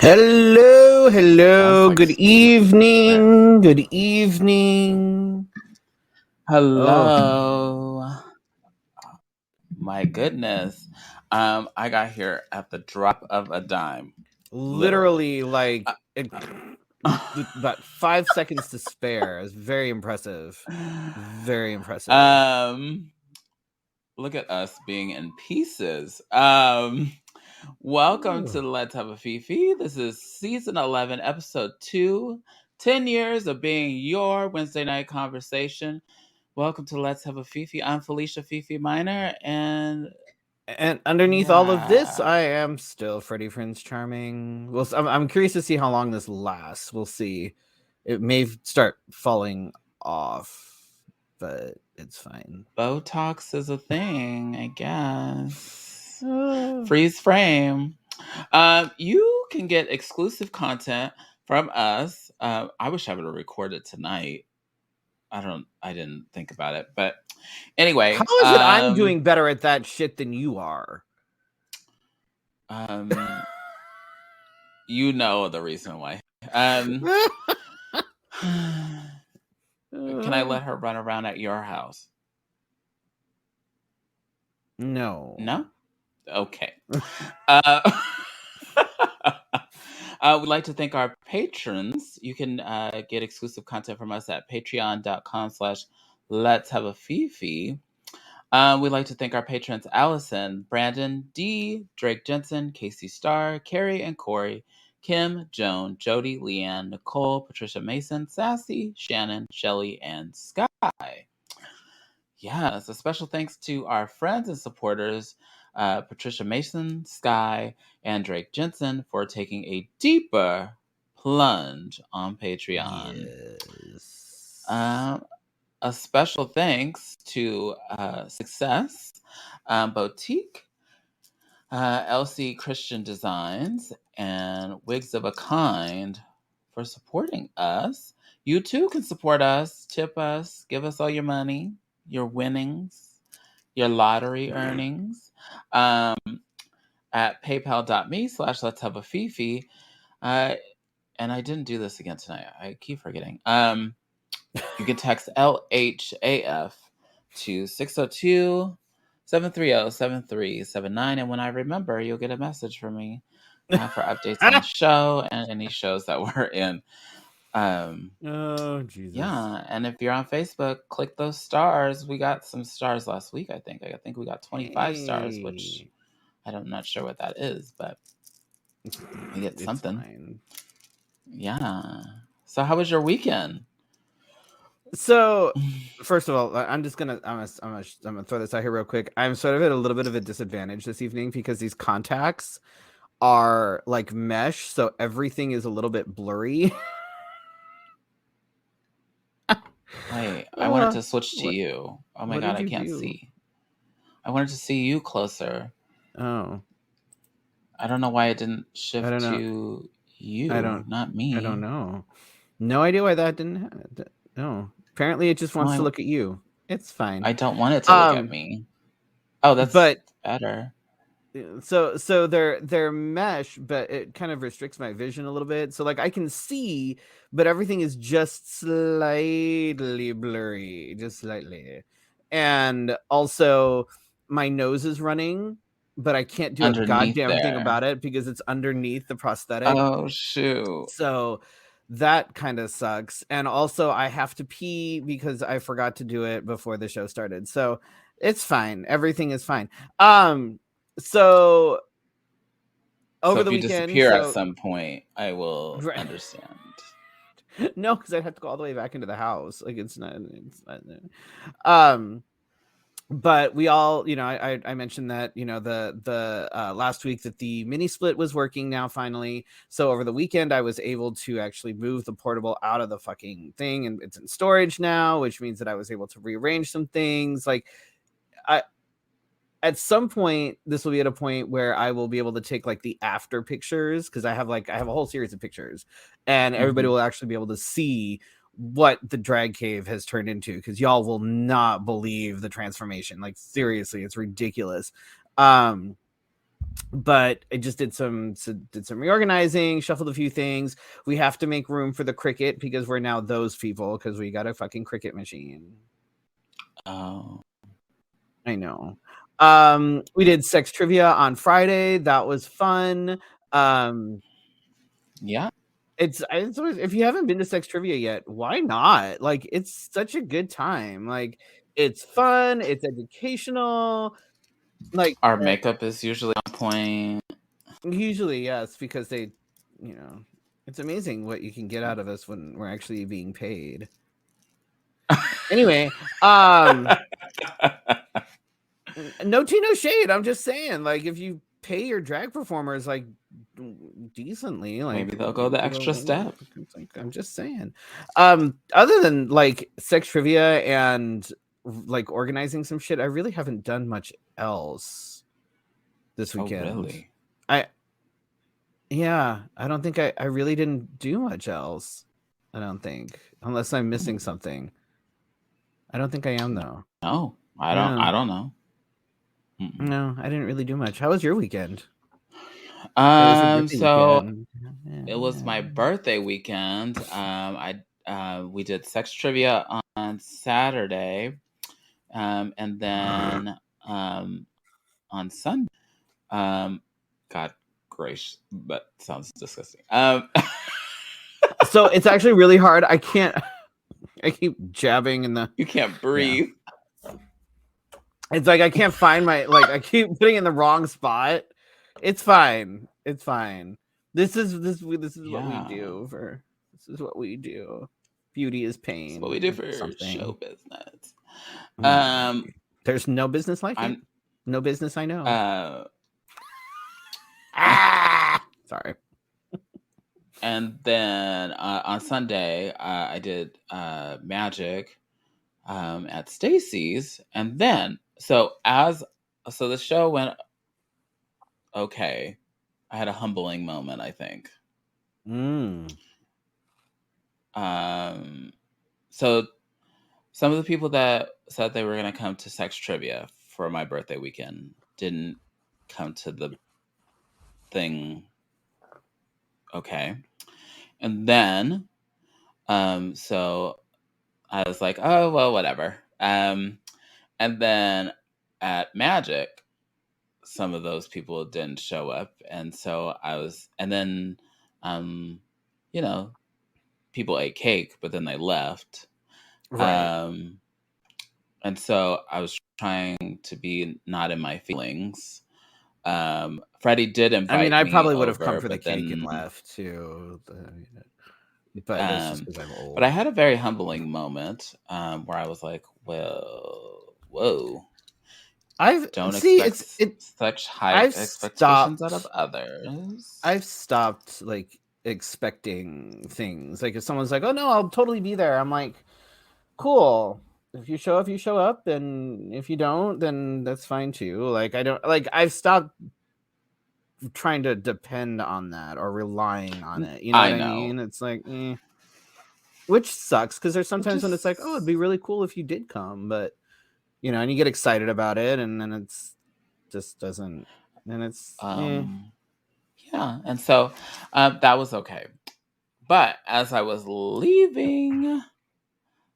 Hello. Like Good evening. Good evening. Oh, hello. My goodness. I got here at the drop of a dime. Literally. literally, like with about 5 seconds to spare. It's very impressive. Very impressive. um Look at us being in pieces. Welcome to Ooh. Let's Have a Fifi. This is season 11, episode 2. 10 years of being your Wednesday night conversation. Welcome to Let's Have a Fifi. I'm Felicia Fifi Minor, and And underneath all of this, yeah, I am still Freddie Prince Charming. I'm curious to see how long this lasts. We'll see. It may start falling off, but it's fine. Botox is a thing, I guess. Uh, Freeze frame. You can get exclusive content from us. I wish I would have recorded tonight. I didn't think about it, but how anyway, is it I'm doing better at that shit than you are? um, you know the reason why. Um, can I let her run around at your house? No. No? Okay. Uh, we'd like to thank our patrons. You can get exclusive content from us at patreon.com/let's have a Fifi. We'd like to thank our patrons Allison, Brandon, D, Drake Jensen, Casey Starr, Carrie and Corey, Kim, Joan, Jody, Leanne, Nicole, Patricia Mason, Sassy, Shannon, Shelly, and Sky. Yes, a special thanks to our friends and supporters, Patricia Mason, Sky, and Drake Jensen, for taking a deeper plunge on Patreon. Yes. A special thanks to Success Boutique, LC Christian Designs, and Wigs of a Kind for supporting us. You too can support us, tip us, give us all your money, your winnings, your lottery earnings um, at paypal.me/let's have a Fifi. And I didn't do this again tonight. I keep forgetting. You can text LHAF to 602 730 7379. And when I remember, you'll get a message from me for updates on the show and any shows that we're in. Oh, Jesus. Yeah, and if you're on Facebook, click those stars. We got some stars last week, I think. I think we got 25 stars, which I'm not sure what that is, but we get It's something. fine. Yeah. So how was your weekend? So, first of all, I'm gonna throw this out here real quick. I'm sort of at a little bit of a disadvantage this evening because these contacts are like mesh, so everything is a little bit blurry. Wait, I wanted to switch to What you. Oh my what god, did I you can't do? see. I wanted to see you closer. Oh, I don't know why it didn't I shift don't know. to I you, don't not I don't me. know. No idea why that didn't no. Apparently it just wants to Well, look at you. It's fine. I don't want it to look at Um me. Oh, that's but better. so they're mesh, but it kind of restricts my vision a little bit. So like I can see, but everything is just slightly blurry, just slightly. And also my nose is running, but I can't do a Underneath goddamn thing there. about it because it's underneath the prosthetic. Oh, shoot. So that kind of sucks. And also I have to pee because I forgot to do it before the show started. So it's fine. Everything is fine. So So over if the you weekend, disappear at so some point, I will understand. no, because I'd have to go all the way back into the house. Like it's not um but we all, I mentioned that, the last week that the mini split was working now finally. So over the weekend, I was able to actually move the portable out of the fucking thing, and it's in storage now, which means that I was able to rearrange some things. Like, I at some point, this will be at a point where I will be able to take like the after pictures, because I have a whole series of pictures, and everybody Mm-hmm. will actually be able to see what the drag cave has turned into, because y'all will not believe the transformation. Like seriously, it's ridiculous. but I just did some reorganizing, shuffled a few things. We have to make room for the Cricut because we're now those people because we got a fucking Cricut machine. Oh, I know. We did sex trivia on Friday. That was fun. yeah. It's always, if you haven't been to sex trivia yet, why not? Like, it's such a good time. Like, it's fun, it's educational. Like, Our makeup is usually on point. usually, yes, because they, you know, it's amazing what you can get out of us when we're actually being paid. Anyway, no tea, no shade. I'm just saying, like, if you pay your drag performers like decently, like, Maybe they'll go the extra step. I'm just saying. Other than like sex trivia and like organizing some shit, I really haven't done much else this Oh, weekend. really? I don't think I really didn't do much else. I don't think, unless I'm missing something. I don't think I am though. No, I don't. Yeah. I don't know. Mm-mm. No, I didn't really do much. How was your weekend? It was your birthday So weekend. it was my birthday weekend. We did sex trivia on Saturday, and then on Sunday. God gracious, that sounds disgusting. So it's actually really hard. I can't. I keep jabbing in the. You can't Yeah. breathe. It's like I can't find my, like, I keep putting in the wrong spot. It's fine. It's fine. This is what we Yeah, do for. This is what we do. Beauty is that's what pain we do or for show something. business. Mm. Um, There's no business like it. I'm No business I know. uh, Sorry. and then on Sunday I did magic at Stacy's, and then so the show went okay. I had a humbling moment, I think. Mm. So some of the people that said they were going to come to sex trivia for my birthday weekend didn't come to the thing. Okay. And then, so I was like, oh, well, whatever. And then at Magic, some of those people didn't show up. And so and then, you know, people ate cake, but then they left. Right. And so I was trying to be not in my feelings. Freddie did I mean, invite I me probably would have come over, for the but cake and then, left too. But that's just because I'm but I old. had a very humbling moment where I was like, "Well, whoa! I've Don't see expect it's it. such high I've expectations out of stopped. others." I've stopped like expecting things. Like if someone's like, "Oh no, I'll totally be there," I'm like, "Cool. If you show up, you show up, and if you don't, then that's fine too." Like I don't like. I've stopped trying to depend on that or relying on it. You know what I I know, mean? It's like, which sucks because there's which sometimes when it's like, "Oh, it'd is be really cool if you did come," but and you get excited about it, and then it's just doesn't, and it's yeah, and so that was okay. But as I was leaving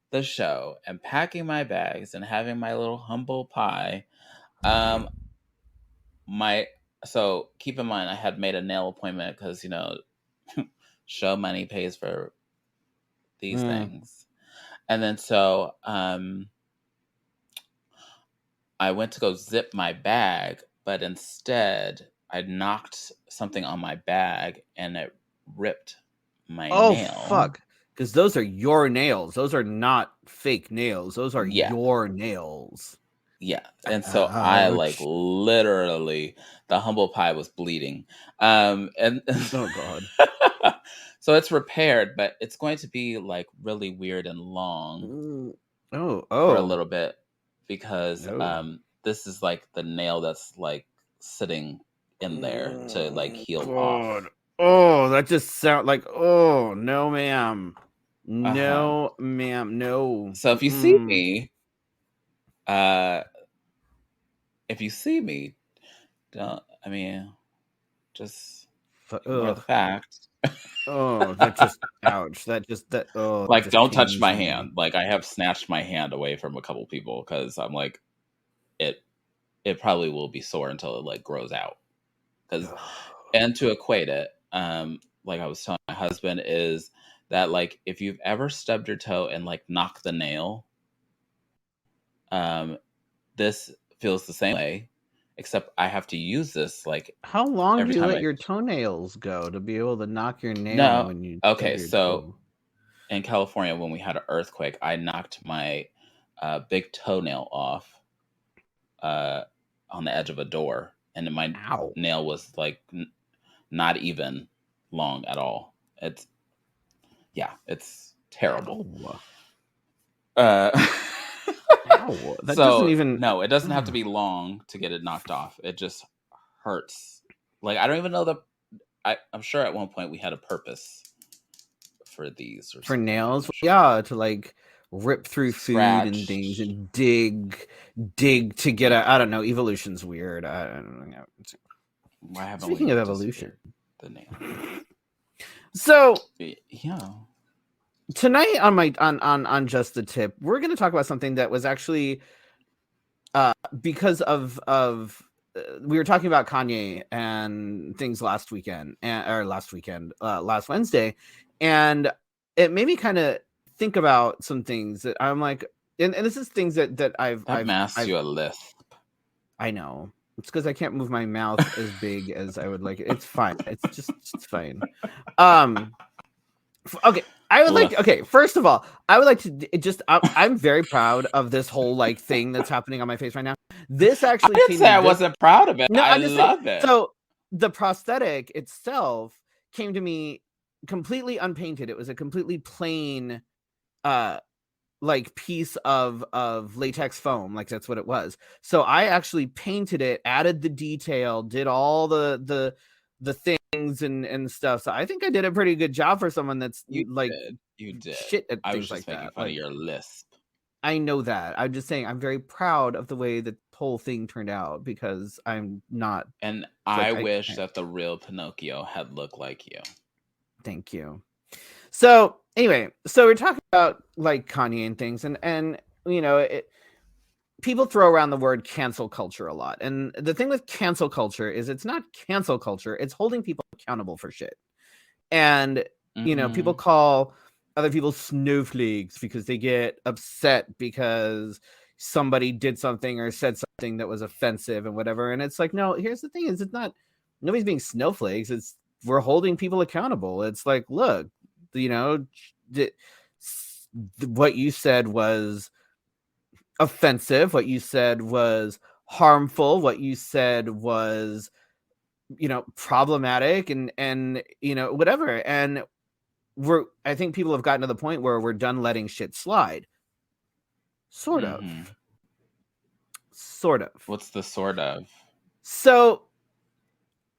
the show and packing my bags and having my little humble pie, um, my so keep in mind I had made a nail appointment because show money pays for these mm, things, and then so I went to go zip my bag, but instead I knocked something on my bag and it ripped my oh nail. fuck, because those are your nails. Those are not fake nails. Those are Yeah, your nails. yeah. And so I like Ouch. literally the humble pie was bleeding. And Oh god. so it's repaired, but it's going to be like really weird and long Mm. Oh, for a oh, little bit because no. this is like the nail that's like sitting in there to like heal God. off. Oh, that just sound like, oh no, ma'am. Uh-huh. No, ma'am. No. So Mm-mm. uh if you see me, don't I mean, just ignore Ugh. the fact. Oh, that just ouch. That Like, just don't touch pains my me. hand. Like, I have snatched my hand away from a couple people because I'm like, it it probably will be sore until it like grows out. Because and to equate it, like I was telling my husband, is that like if you've ever stubbed your toe and like knocked the nail, um, this feels the same way, except I have to use this like How long do every you time let I. your toenails go to be able to knock your nail No, when you stub okay, your so toe? in California when we had an earthquake, I knocked my big toenail off uh, on the edge of a door, and my Ow. nail was like not even long at all. It's yeah, it's terrible. Ow. Uh, Ow. That doesn't so even. no, it doesn't have to be long to get it knocked off. It just hurts. Like I don't even know the. I'm sure at one point we had a purpose for these or For something. I'm nails, not sure. yeah, to like rip through food and things Scratch. and dig to get a. I don't know. Evolution's weird. I don't know. Why haven't Speaking we of evolution, disappeared the nail? so Yeah. tonight on my on just the tip, we're going to talk about something that was actually because of we were talking about Kanye and things last weekend last Wednesday, and it made me kind of think about some things that I'm like, and this is things that That masks you a lisp. I know it's because I can't move my mouth as big as I would like it. It's fine. It's fine. Okay. I would like to, Lisp. okay, first of all, I would like to just I'm very proud of this whole like thing that's happening on my face right now. This I actually didn't came say to me I this wasn't proud of it. no, I I'm just saying. love it. So the prosthetic itself came to me completely unpainted. It was a completely plain uh like piece of latex foam, like that's what it was. So I actually painted it, added the detail, did all the things and stuff. So I think I did a pretty good job for someone that's You like did. You did. shit at I was things just like making that. fun of Like your lisp. I know that. I'm just saying I'm very proud of the way the whole thing turned out because I'm not And I like wish that the real Pinocchio had looked like you. thank you. So anyway, so we're talking about like Kanye and things, and you know, people throw around the word cancel culture a lot, and the thing with cancel culture is it's not cancel culture; it's holding people accountable for shit. And you know, people Mm-hmm. call other people snowflakes because they get upset because somebody did something or said something that was offensive and whatever. And it's like, no, here's the thing: is it's not nobody's being snowflakes. It's we're holding people accountable. It's like, look, you know, what you said was offensive. What you said was harmful. What you said was, you know, problematic and you know, whatever. And I think people have gotten to the point where we're done letting shit slide. Sort Mm-hmm. of. Sort of. What's the sort of? So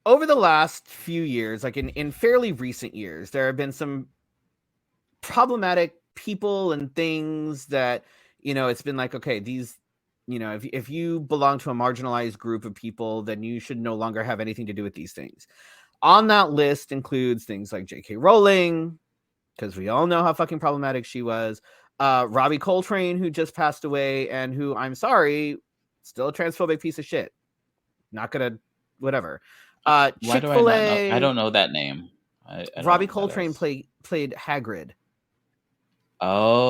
over the last few years, like in fairly recent years, there have been some problematic people and things that, you know, it's been like, okay, these, you know, if you belong to a marginalized group of people, then you should no longer have anything to do with these things. On that list includes things like J.K. Rowling, because we all know how fucking problematic she was. Robbie Coltrane, who just passed away, and who, I'm sorry, still a transphobic piece of shit. Not gonna, whatever. Why do I not know? I Chick-fil-A. don't know that name. I don't know Robbie who that Coltrane is. played Hagrid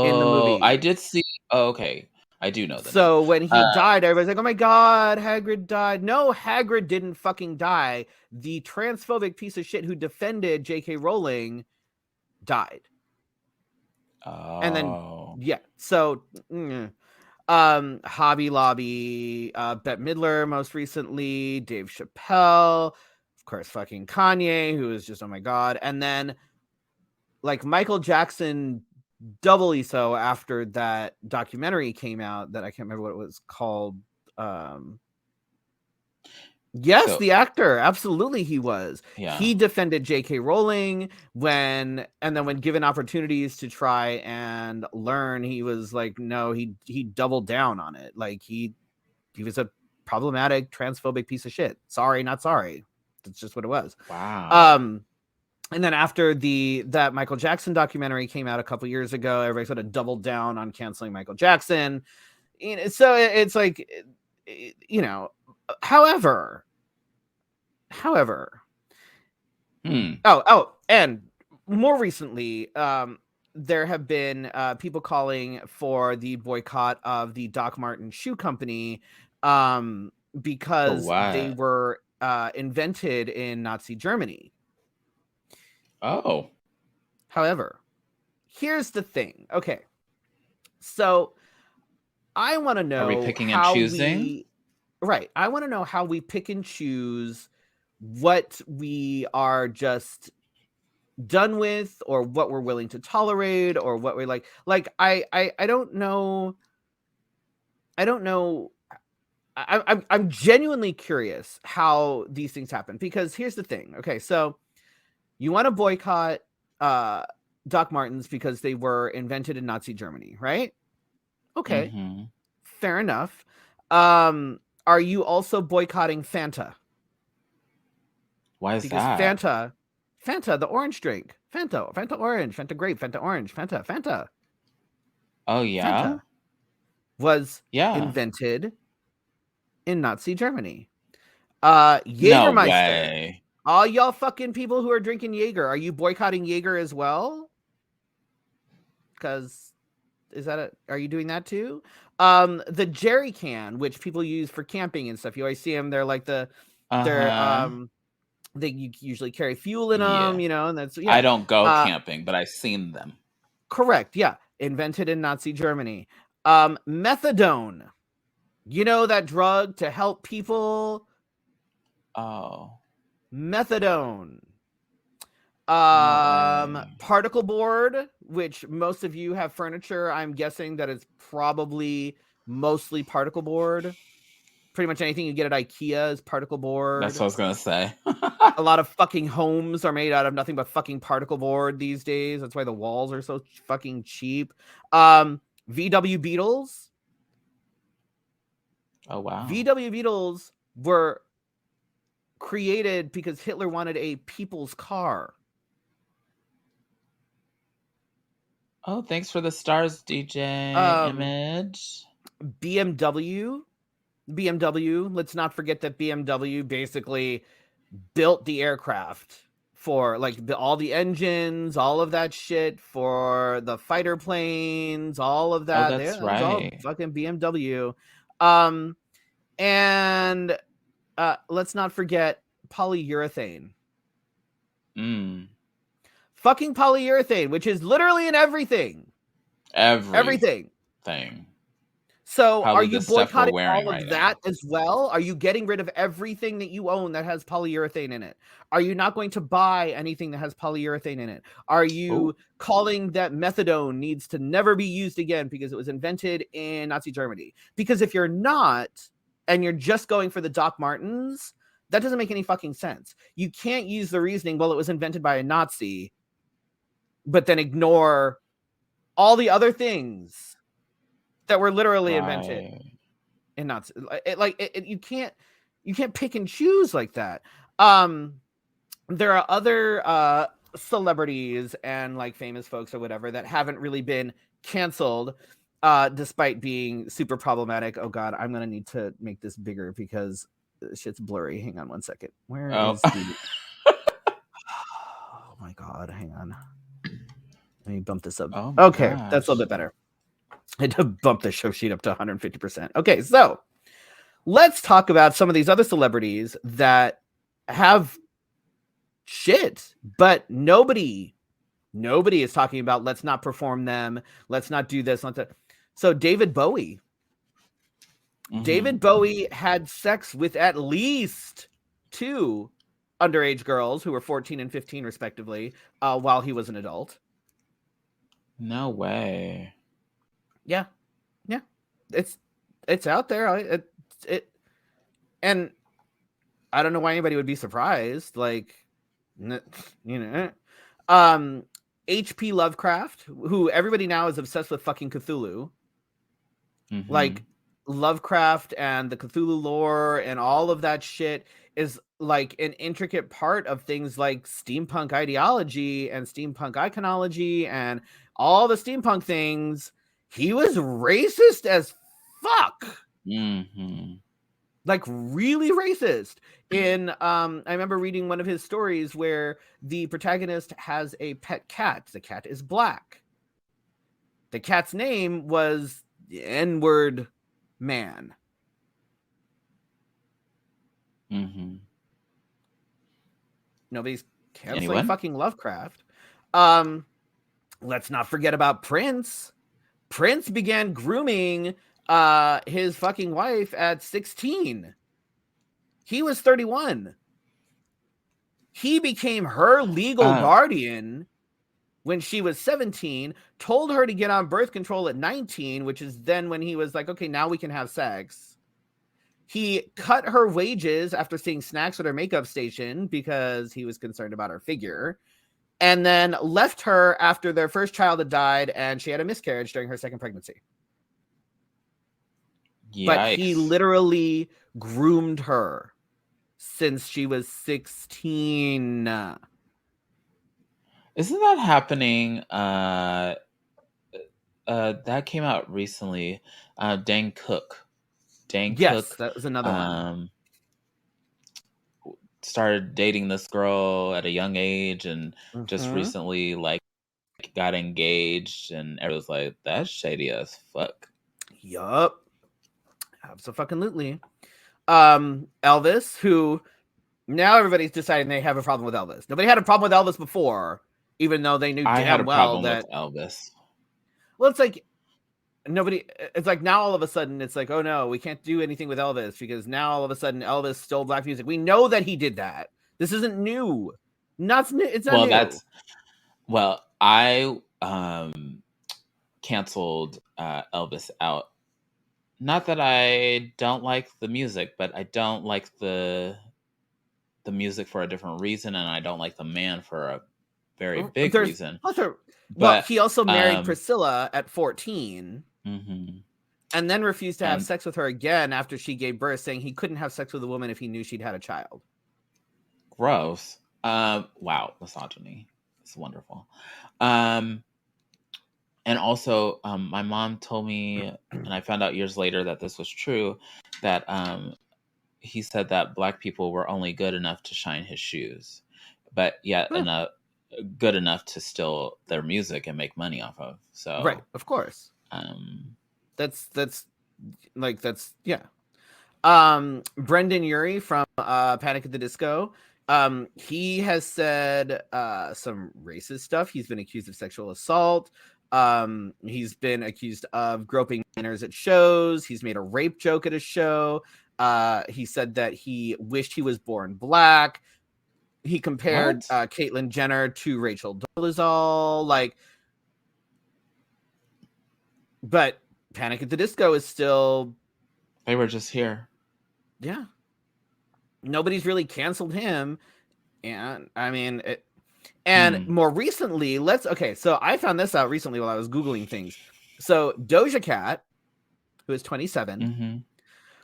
in the Oh, I movie. did see. Oh, okay. I do know the name. So when Uh, he died, everybody's like, "Oh my god, Hagrid died." No, Hagrid didn't fucking die. The transphobic piece of shit who defended J.K. Rowling died. And then oh, yeah, so Hobby Lobby, Bette Midler most recently, Dave Chappelle, of course, fucking Kanye, who is just, oh my god. And then like Michael Jackson doubly so after that documentary came out that I can't remember what it was called. Um Yes, so the actor. Absolutely, he was. yeah. He defended J.K. Rowling and then when given opportunities to try and learn, he was like, no, he doubled down on it. Like he was a problematic, transphobic piece of shit. Sorry, not sorry. That's just what it was. Wow. And then after that Michael Jackson documentary came out a couple years ago, everybody sort of doubled down on canceling Michael Jackson. So it's like, however, and more recently, there have been people calling for the boycott of the Doc Martens shoe company because they were invented in Nazi Germany. Oh. However, here's the thing. Okay. So I want to know, are we picking and choosing? Right. I want to know how we pick and choose what we are just done with, or what we're willing to tolerate, or what we like. I don't know. I'm genuinely curious how these things happen, because here's the thing. Okay, so you want to boycott Doc Martens because they were invented in Nazi Germany, right? Okay, fair enough. Are you also boycotting Fanta? Why is because that? Fanta, the orange drink, Fanta orange, Fanta grape, Fanta orange, Fanta. Oh yeah, Fanta was invented in Nazi Germany. No Jägermeister. way. All y'all fucking people who are drinking Jaeger, are you boycotting Jaeger as well? Because are you doing that too? The jerry can, which people use for camping and stuff, you always see them. They're like they're they usually carry fuel in them, and that's I don't go camping, but I've seen them. Correct. Yeah, invented in Nazi Germany. Methadone. You know that drug to help people? Oh. Methadone. No particle board, which most of you have furniture. I'm guessing that it's probably mostly particle board. Pretty much anything you get at IKEA is particle board. That's what I was gonna say. A lot of fucking homes are made out of nothing but fucking particle board these days. That's why the walls are so fucking cheap. VW Beetles. Oh wow. VW Beetles were created because Hitler wanted a people's car. Oh, thanks for the stars, DJ Image. BMW. Let's not forget that BMW basically built the aircraft for all the engines, all of that shit for the fighter planes, all of that. Oh, that's right. All fucking BMW. And let's not forget polyurethane. Fucking polyurethane, which is literally in everything. Everything. So probably are you boycotting all of that as well? Are you getting rid of everything that you own that has polyurethane in it? Are you not going to buy anything that has polyurethane in it? Are you calling that methadone needs to never be used again because it was invented in Nazi Germany? Because if you're not, and you're just going for the Doc Martens, that doesn't make any fucking sense. You can't use the reasoning, well, it was invented by a Nazi, but then ignore all the other things that were literally invented in Nazi. You can't pick and choose like that. There are other celebrities and famous folks or whatever that haven't really been canceled despite being super problematic. Oh god, I'm gonna need to make this bigger because shit's blurry. Hang on one second. Where is the oh my god, hang on. Let me bump this up. Okay, that's a little bit better. I had to bump the show sheet up to 150%. Okay, so let's talk about some of these other celebrities that have shit, but nobody is talking about. Let's not perform them. Let's not do this. So David Bowie. David Bowie had sex with at least 2 underage girls who were 14 and 15 respectively while he was an adult. No way. Yeah. It's out there. And I don't know why anybody would be surprised. H.P. Lovecraft, who everybody now is obsessed with fucking Cthulhu. Lovecraft and the Cthulhu lore and all of that shit is like an intricate part of things like steampunk ideology and steampunk iconology and all the steampunk things. He was racist as fuck. Mm-hmm. Like really racist. I remember reading one of his stories where the protagonist has a pet cat. The cat is black. The cat's name was the N-word man. Mm-hmm. Nobody's canceling Anyone? fucking Lovecraft. Let's not forget about Prince. Prince began grooming his fucking wife at 16. He was 31. He became her legal guardian when she was 17, told her to get on birth control at 19, which is then when he was like, okay, now we can have sex. He cut her wages after seeing snacks at her makeup station because he was concerned about her figure, and then left her after their first child had died and she had a miscarriage during her second pregnancy. Yikes. But he literally groomed her since she was 16. Isn't that happening? That came out recently. Dane Cook. Yes, that was another one. Started dating this girl at a young age and just recently like got engaged, and everyone was like, that's shady as fuck. Yup. Absolutely. Elvis, who now everybody's deciding they have a problem with Elvis. Nobody had a problem with Elvis before, even though they knew I had damn a well problem that with Elvis. Well, it's like nobody. It's like now all of a sudden it's like, oh no, we can't do anything with Elvis because now all of a sudden Elvis stole black music. We know that he did that. This isn't new. Not new. It's not new. I canceled Elvis out. Not that I don't like the music, but I don't like the music for a different reason, and I don't like the man for a very big reason. Well, he also married Priscilla at 14. Mm-hmm. And then refused to have sex with her again after she gave birth, saying he couldn't have sex with a woman if he knew she'd had a child. Gross. Wow, misogyny. It's wonderful. And also, my mom told me, and I found out years later that this was true, that he said that black people were only good enough to shine his shoes, but yet good enough to steal their music and make money off of. So right, of course. That's yeah. Brendan Urie from Panic at the Disco. He has said some racist stuff. He's been accused of sexual assault. He's been accused of groping minors at shows. He's made a rape joke at a show. He said that he wished he was born black. He compared Caitlyn Jenner to Rachel Dolezal. But Panic at the Disco is still... They were just here. Yeah. Nobody's really canceled him. And I mean... more recently, so I found this out recently while I was Googling things. So Doja Cat, who is 27,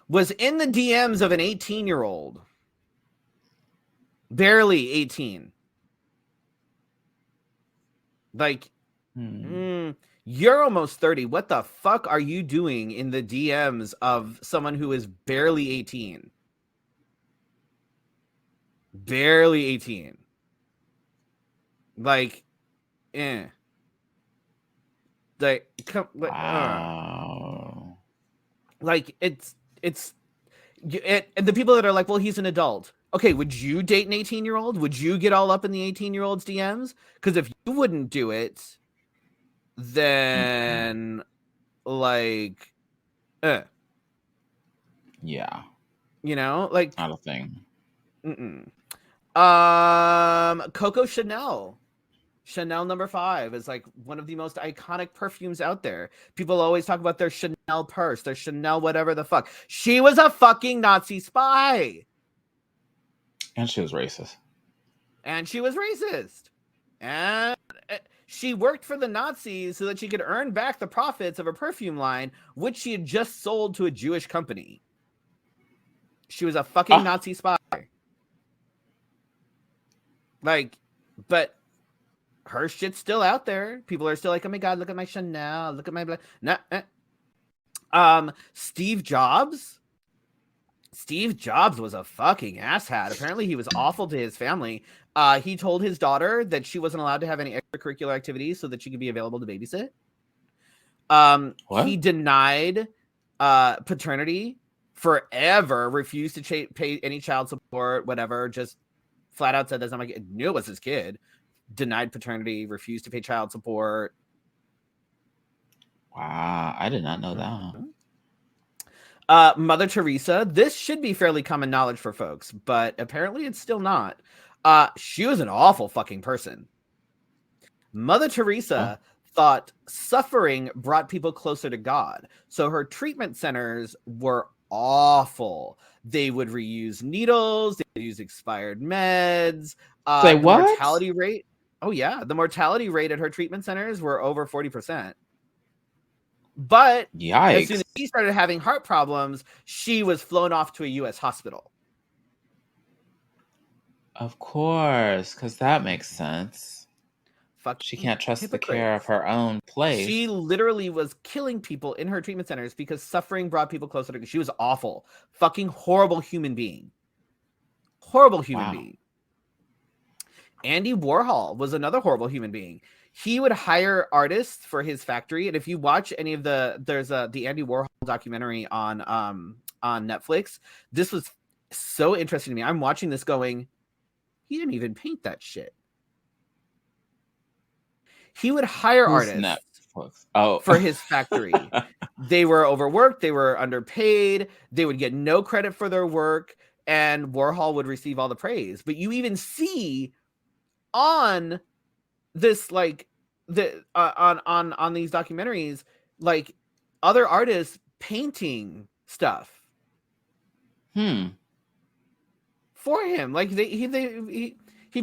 was in the DMs of an 18-year-old. Barely 18. You're almost 30. What the fuck are you doing in the DMs of someone who is barely 18? Barely 18. Wow. The people that are like, well, he's an adult. Okay, would you date an 18-year-old? Would you get all up in the 18-year-old's DMs? Because if you wouldn't do it, then yeah, not a thing. Coco Chanel number 5 is like one of the most iconic perfumes out there. People always talk about their Chanel purse, their Chanel whatever the fuck. She was a fucking Nazi spy. And she was racist. And She worked for the Nazis so that she could earn back the profits of a perfume line, which she had just sold to a Jewish company. She was a fucking Nazi spy. Like, but her shit's still out there. People are still like, oh my God, look at my Chanel. Look at my... Steve Jobs. Steve Jobs was a fucking asshat. Apparently, he was awful to his family. He told his daughter that she wasn't allowed to have any extracurricular activities so that she could be available to babysit. He denied paternity forever, refused to pay any child support, whatever, just flat out said that's not my kid. Knew it was his kid. Denied paternity, refused to pay child support. Wow, I did not know that. Mother Teresa, this should be fairly common knowledge for folks, but apparently it's still not. She was an awful fucking person. Mother Teresa thought suffering brought people closer to God. So her treatment centers were awful. They would reuse needles, they would use expired meds. Say the what? Mortality rate. Oh, yeah. The mortality rate at her treatment centers were over 40%. But Yikes. as soon as she started having heart problems, she was flown off to a U.S. hospital. Of course, because that makes sense. She can't trust the care of her own place. She literally was killing people in her treatment centers because suffering brought people closer to... She was awful. Fucking horrible human being. Horrible human being. Andy Warhol was another horrible human being. He would hire artists for his factory, and if you watch any of there's the Andy Warhol documentary on Netflix. This was so interesting to me. I'm watching this going, he didn't even paint that shit. He would hire artists for his factory. They were overworked, they were underpaid, they would get no credit for their work, and Warhol would receive all the praise. But you even see on this, like, on these documentaries, like, other artists painting stuff for him. Like, he'd be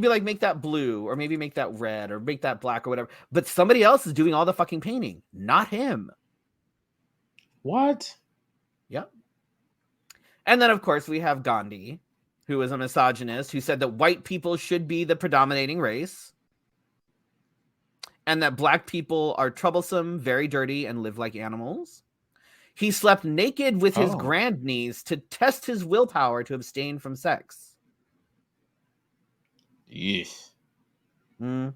like, make that blue, or maybe make that red, or make that black, or whatever. But somebody else is doing all the fucking painting, not him. What? Yep. And then, of course, we have Gandhi, who was a misogynist, who said that white people should be the predominating race, and that black people are troublesome, very dirty, and live like animals. He slept naked with his grandniece to test his willpower to abstain from sex. Yes. And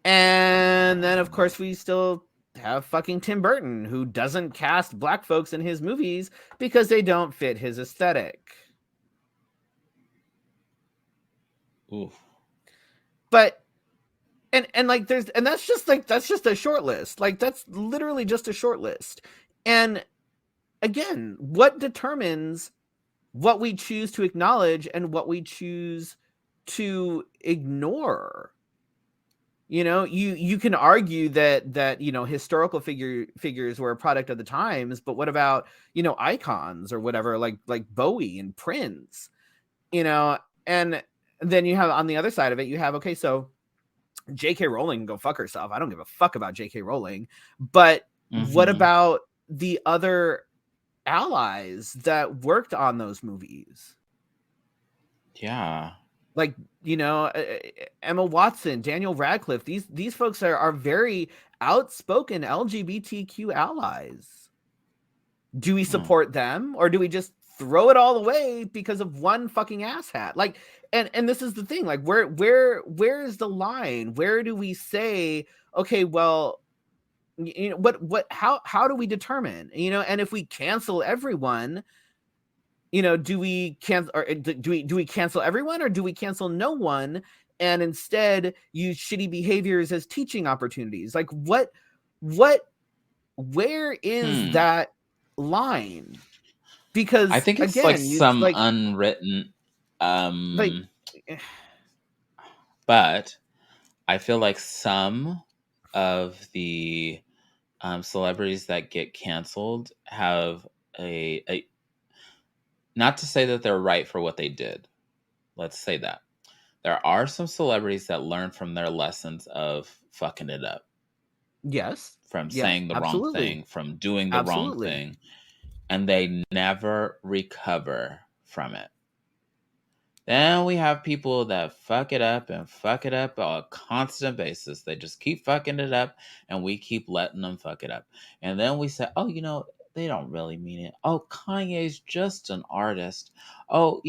then, of course, we still have fucking Tim Burton, who doesn't cast black folks in his movies because they don't fit his aesthetic. Oof. But and like that's just a short list. Like, that's literally just a short list. And again, what determines what we choose to acknowledge and what we choose to ignore? You know, you can argue that you know, historical figures were a product of the times, but what about, you know, icons or whatever, like Bowie and Prince, you know? And then you have, on the other side of it, you have, okay, so J.K. Rowling can go fuck herself. I don't give a fuck about J.K. Rowling. But what about the other allies that worked on those movies? Yeah. Like, you know, Emma Watson, Daniel Radcliffe, these folks are very outspoken LGBTQ allies. Do we support them, or do we just throw it all away because of one fucking asshat? Like, and this is the thing, like, where is the line? Where do we say, okay, well, you know, what how do we determine, you know? And if we cancel everyone, you know, do we cancel, or do we cancel everyone, or do we cancel no one and instead use shitty behaviors as teaching opportunities? Like, where is that line? Because I think it's, again, like some like unwritten like, but I feel like some of the celebrities that get canceled have a not to say that they're right for what they did. Let's say that. there are some celebrities that learn from their lessons of fucking it up, Yes. from Yeah, saying the wrong absolutely. thing, from doing the wrong Absolutely. thing, and they never recover from it. Then we have people that fuck it up and fuck it up on a constant basis. They just keep fucking it up, and we keep letting them fuck it up. And then we say, oh, they don't really mean it. Oh, Kanye's just an artist. Oh,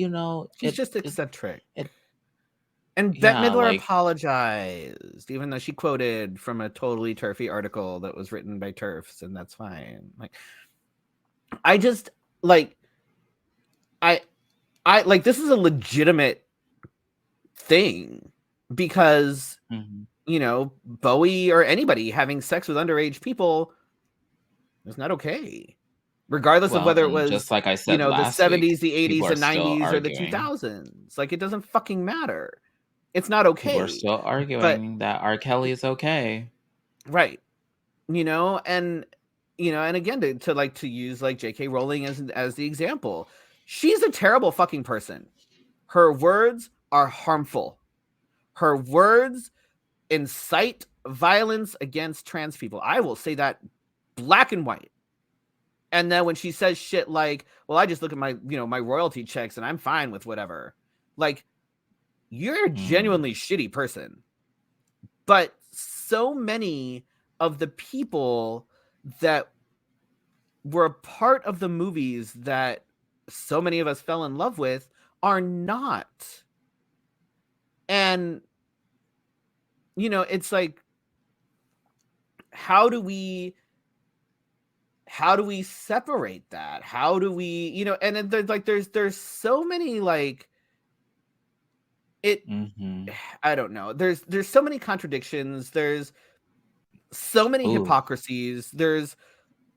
He's just eccentric. it, And Bette yeah, Midler like, apologized, even though she quoted from a totally turfy article that was written by turfs, and that's fine. Like, I just like I like this is a legitimate thing because mhm. Bowie or anybody having sex with underage people is not okay, regardless of Well, whether it and just was like I said the last week, 70s, the people 80s, are the still 90s, or the arguing. 2000s. Like, it doesn't fucking matter. It's not People are okay. still But arguing that R. Kelly is okay. right, and and again, to use like J.K. Rowling as the example, she's a terrible fucking person. Her words are harmful. Her words incite violence against trans people. I will say that black and white. And then when she says shit like, well, I just look at my my royalty checks and I'm fine with whatever, like, you're a Mm, genuinely shitty person. But so many of the people that were a part of the movies that so many of us fell in love with are not. And it's like, how do we separate that? How do we, and there's like there's so many, like, it mhm. I don't know. There's so many contradictions. There's so many Ooh. hypocrisies. There's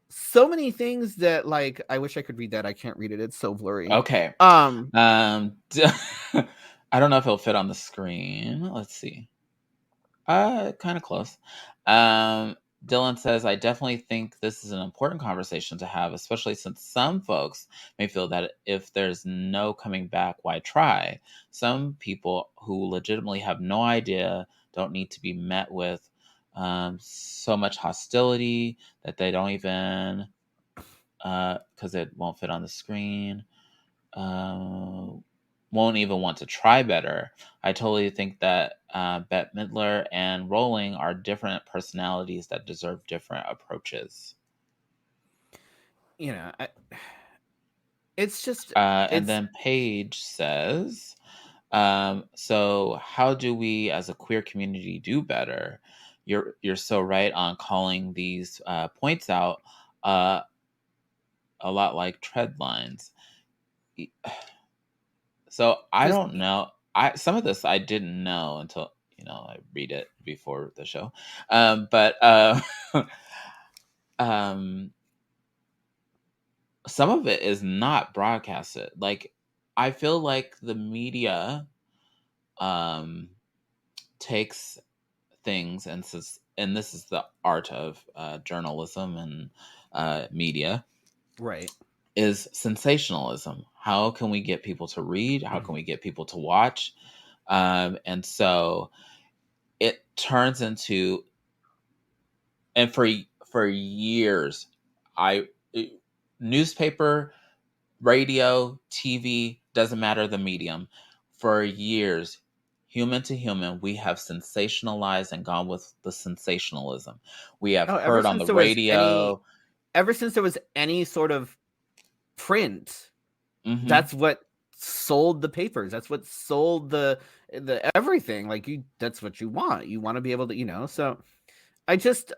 so many things that, like, I wish I could read that. I can't read it. It's so blurry. Okay. Um D I don't know if it'll fit on the screen. Let's see. Kinda close. Um, Dylan says, "I definitely think this is an important conversation to have, especially since some folks may feel that if there's no coming back, why try? Some people who legitimately have no idea don't need to be met with so much hostility that they don't even, because it won't fit on the screen, uh, won't even want to try better. I totally think that Bette Midler and Rowling are different personalities that deserve different approaches." I, it's just And it's then Paige says, "So how do we, as a queer community, do better? You're so right on calling these points out. Uh, a lot like tread lines. E- So I just don't know. I Some of this I didn't know until I read it before the show. But um, some of it is not broadcasted. Like, I feel like the media um takes things and this is the art of journalism and media, right. is sensationalism. How can we get people to read? How can we get people to watch? And so it turns into, and for years, I newspaper, radio, TV, doesn't matter the medium. For years, human to human, we have sensationalized and gone with the sensationalism. We have Oh, heard on the radio. ever since there was any sort of print, Hmm. that's what sold the papers. That's what sold the everything. Like, that's what you want. You want to be able to, so I just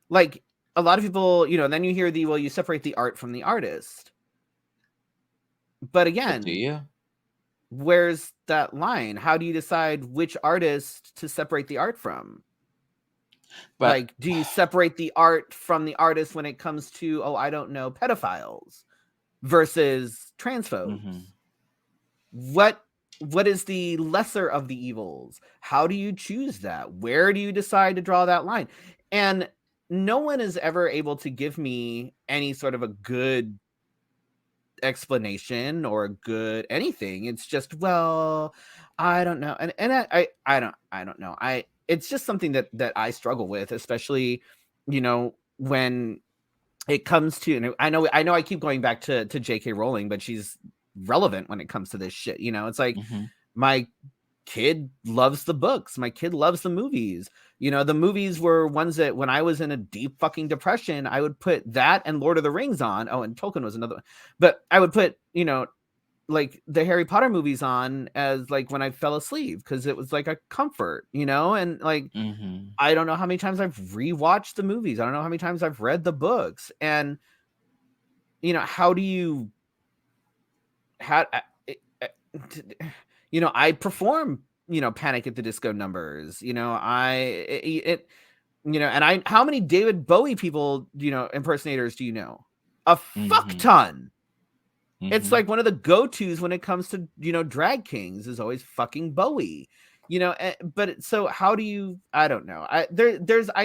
like, a lot of people, then you hear well, you separate the art from the artist. But But do again, you? where's that line? How do you decide which artist to separate the art from? But Like, do you separate the art from the artist when it comes to, oh, I don't know, pedophiles versus trans mhm. folks? What is the lesser of the evils? How do you choose that? Where do you decide to draw that line? And no one is ever able to give me any sort of a good explanation or a good anything. It's just, well, I don't know. And I don't know. It's just something that I struggle with, especially, when it comes to, and I know I keep going back to JK Rowling, but she's relevant when it comes to this shit. It's like, Mm-hmm. my kid loves the books. My kid loves the movies. The movies were ones that when I was in a deep fucking depression, I would put that and Lord of the Rings on. Oh, and Tolkien was another one. But I would put, like the Harry Potter movies on as like when I fell asleep, because it was like a comfort, and like, Mm-hmm. I don't know how many times I've rewatched the movies. I don't know how many times I've read the books. And how do you how I perform, Panic at the Disco numbers. And how many David Bowie people, impersonators do you know? A fuck Mm-hmm. ton. It's Mm-hmm. like one of the go-tos when it comes to, drag kings is always fucking Bowie. But so how do you, I don't know. I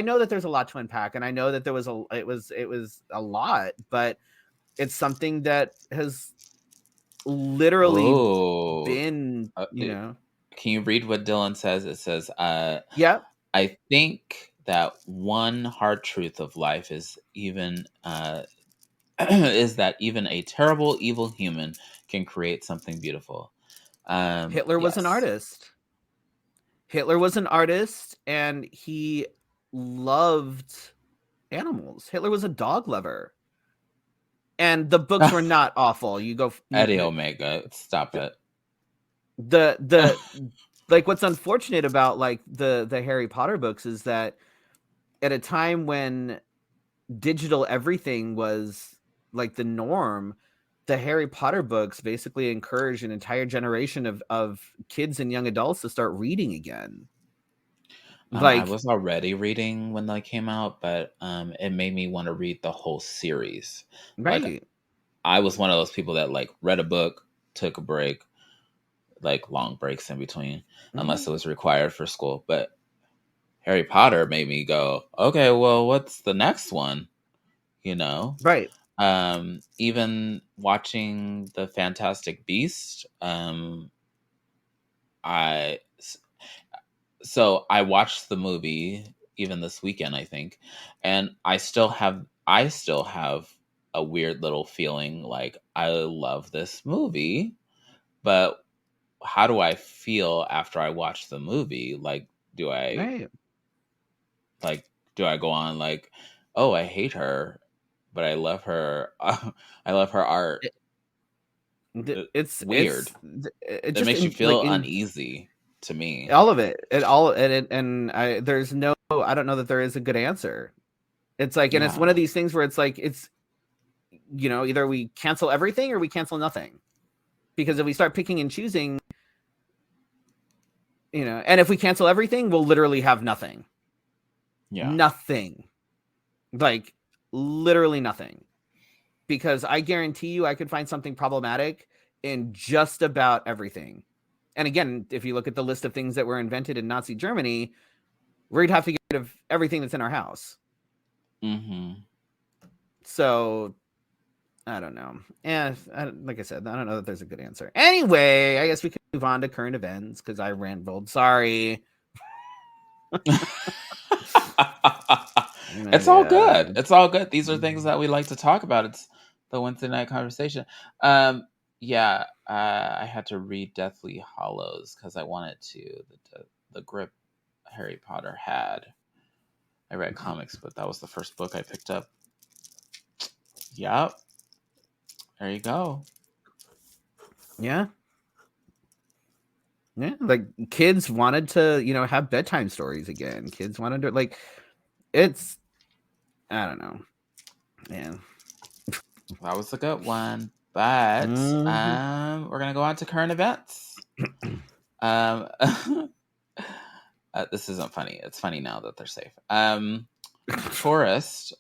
know that there's a lot to unpack, and I know that it was a lot, but it's something that has literally Oh, been, can you read what Dylan says? It says, yeah, I think that one hard truth of life is is that even a terrible, evil human can create something beautiful. Hitler was an Yes. artist. Hitler was an artist, and he loved animals. Hitler was a dog lover. And the books were not awful. You go Eddie Omega, stop it. the like, what's unfortunate about like the Harry Potter books is that at a time when digital everything was like the norm, the Harry Potter books basically encouraged an entire generation of kids and young adults to start reading again. I Like, was already reading when they came out, but it made me want to read the whole series. Like, right. I was one of those people that like read a book, took a break, like long breaks in between, Mhm. unless it was required for school. But Harry Potter made me go, okay, well, what's the next one? You know, Right. even watching the Fantastic Beast, I so I watched the movie even this weekend, I think, and I still have a weird little feeling like I love this movie, but how do I feel after I watch the movie? Like, do I Right. like do I go on like, oh, I hate her, but I love her. I love her art. Weird. It That just makes you like feel in uneasy to me. all of it. And I there's no I don't know that there is a good answer. It's like, and it's one of Yeah. these things where it's like, it's, either we cancel everything or we cancel nothing. Because if we start picking and choosing, and if we cancel everything, we'll literally have nothing. Yeah. Nothing. Like, literally nothing. Because I guarantee you I could find something problematic in just about everything. And again, if you look at the list of things that were invented in Nazi Germany, we'd have to get rid of everything that's in our house. Mhm. So I don't know. Yeah, like I said, I don't know that there's a good answer. Anyway, I guess we can move on to current events because I rambled. Sorry. It's all Yeah. good. It's all good. These are things that we like to talk about. It's the Wednesday night conversation. Yeah, I had to read Deathly Hollows because I wanted to. The grip Harry Potter had. I read comics, but that was the first book I picked up. Yep. There you go. Yeah. Yeah. Like, kids wanted to, have bedtime stories again. Kids wanted to, like, it's, I don't know. Man. That was a good one. But Mhm. we're gonna go on to current events. Um, this isn't funny. It's funny now that they're safe. Tourist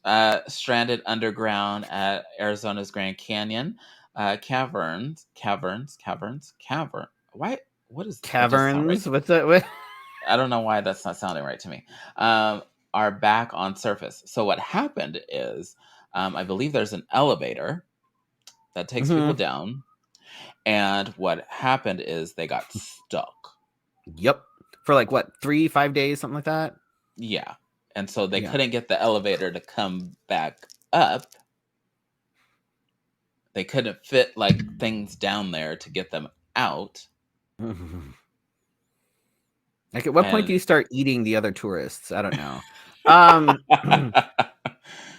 stranded underground at Arizona's Grand Canyon. Cavern. Why? What is that? Doesn't sound right Caverns. to me. What's that? What? I don't know why that's not sounding right to me. Are back on surface. So what happened is, I believe there's an elevator that takes people down. And what happened is they got stuck. Yep. For like what, 3-5 days, something like that. Yeah. And so they Yeah. couldn't get the elevator to come back up. They couldn't fit like things down there to get them out. Like, at what point do And you start eating the other tourists? I don't know.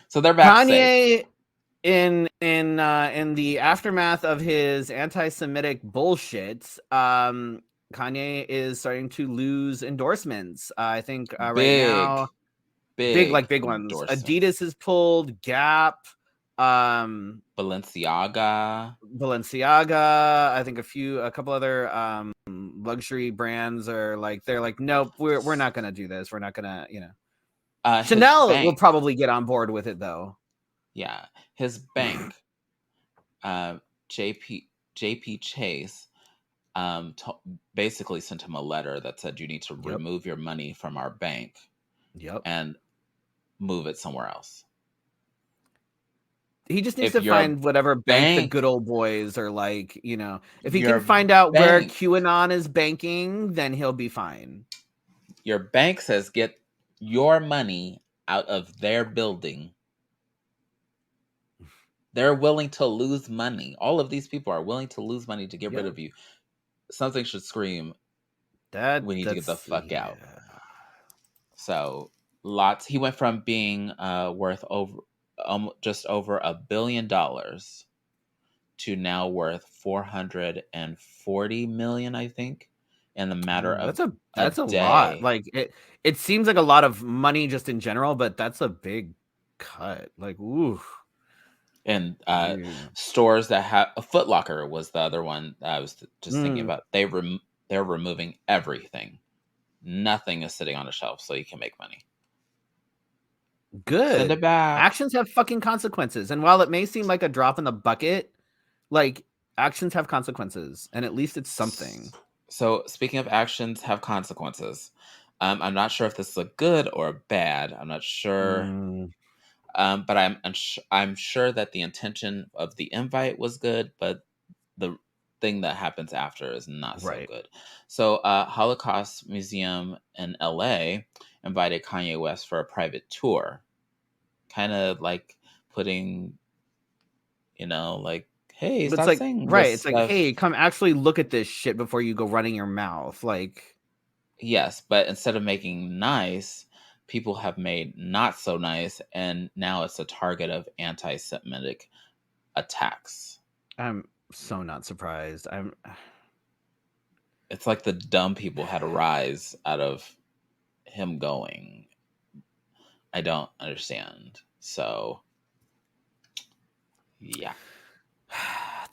so they're back safe. Kanye, in the aftermath of his anti-Semitic bullshit, Kanye is starting to lose endorsements. I think right now, big ones. Endorsements. Adidas is pulled. Gap, Balenciaga. Balenciaga. I think a couple other luxury brands are like, they're like, nope, we're not gonna do this. We're not gonna, His Chanel will bank. probably get on board with it though. Yeah. His bank, uh, JP Chase, basically sent him a letter that said you need to Yep. remove your money from our bank and move it somewhere else. He just needs If to your find whatever bank the bank, good old boys are like, if he can your find out where bank, QAnon is banking, then he'll be fine. your bank says get your money out of their building. They're willing to lose money. All of these people are willing to lose money to get rid of you. Something should scream, we need to get the fuck out. So lots. He went from being worth over just over $1 billion to now worth 440 million, I think, in the matter of That's a lot. day. Like, it seems like a lot of money just in general, but that's a big cut. Like, ooh. And stores that have a Foot Locker was the other one that I was just thinking about. They're removing everything. Nothing is sitting on a shelf, so you can make money. Good. Send it back. Actions have fucking consequences, and while it may seem like a drop in the bucket, like, actions have consequences, and at least it's something. So speaking of actions have consequences, I'm not sure if this is a good or a bad. I'm not sure. But I'm sure that the intention of the invite was good, but the thing that happens after is not so good. So, Holocaust Museum in LA invited Kanye West for a private tour, kind of like putting, like, hey, It's stop like, saying right. this It's like, stuff. hey, come actually look at this shit before you go running your mouth. Like, yes, but instead of making nice, people have made not so nice, and now it's a target of anti-Semitic attacks. I'm so not surprised. It's like the dumb people had a rise out of him going. I don't understand. So, yeah.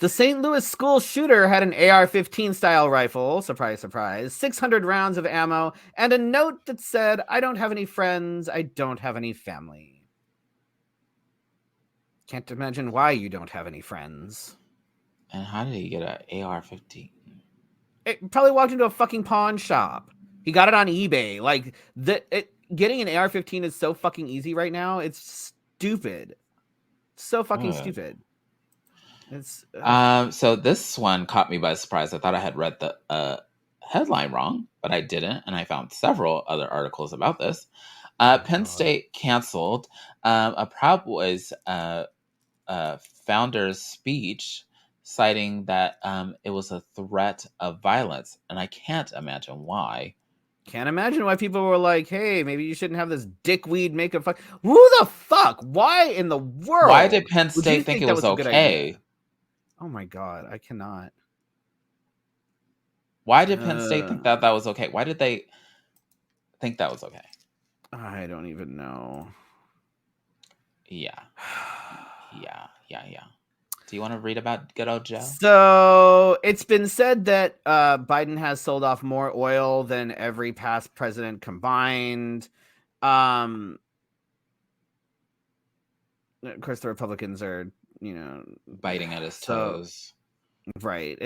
The St. Louis school shooter had an AR-15 style rifle, surprise, surprise, 600 rounds of ammo, and a note that said, I don't have any friends, I don't have any family. Can't imagine why you don't have any friends. And how did he get an AR-15? It probably walked into a fucking pawn shop. He got it on eBay. Like, getting an AR-15 is so fucking easy right now. It's stupid. So fucking stupid. It's so this one caught me by surprise. I thought I had read the headline wrong, but I didn't, and I found several other articles about this. Penn State canceled a Proud Boys founder's speech, citing that it was a threat of violence, and I can't imagine why. Can't imagine why people were like, hey, maybe you shouldn't have this dickweed makeup. Who the fuck? Why in the world? Why did Penn would you State think it that was a good okay? idea? Oh my God, I cannot. Why did Penn State think that was okay? Why did they think that was okay? I don't even know. Yeah. Do you want to read about good old Joe? So it's been said that Biden has sold off more oil than every past president combined. Of course, the Republicans are, biting at his toes. Right.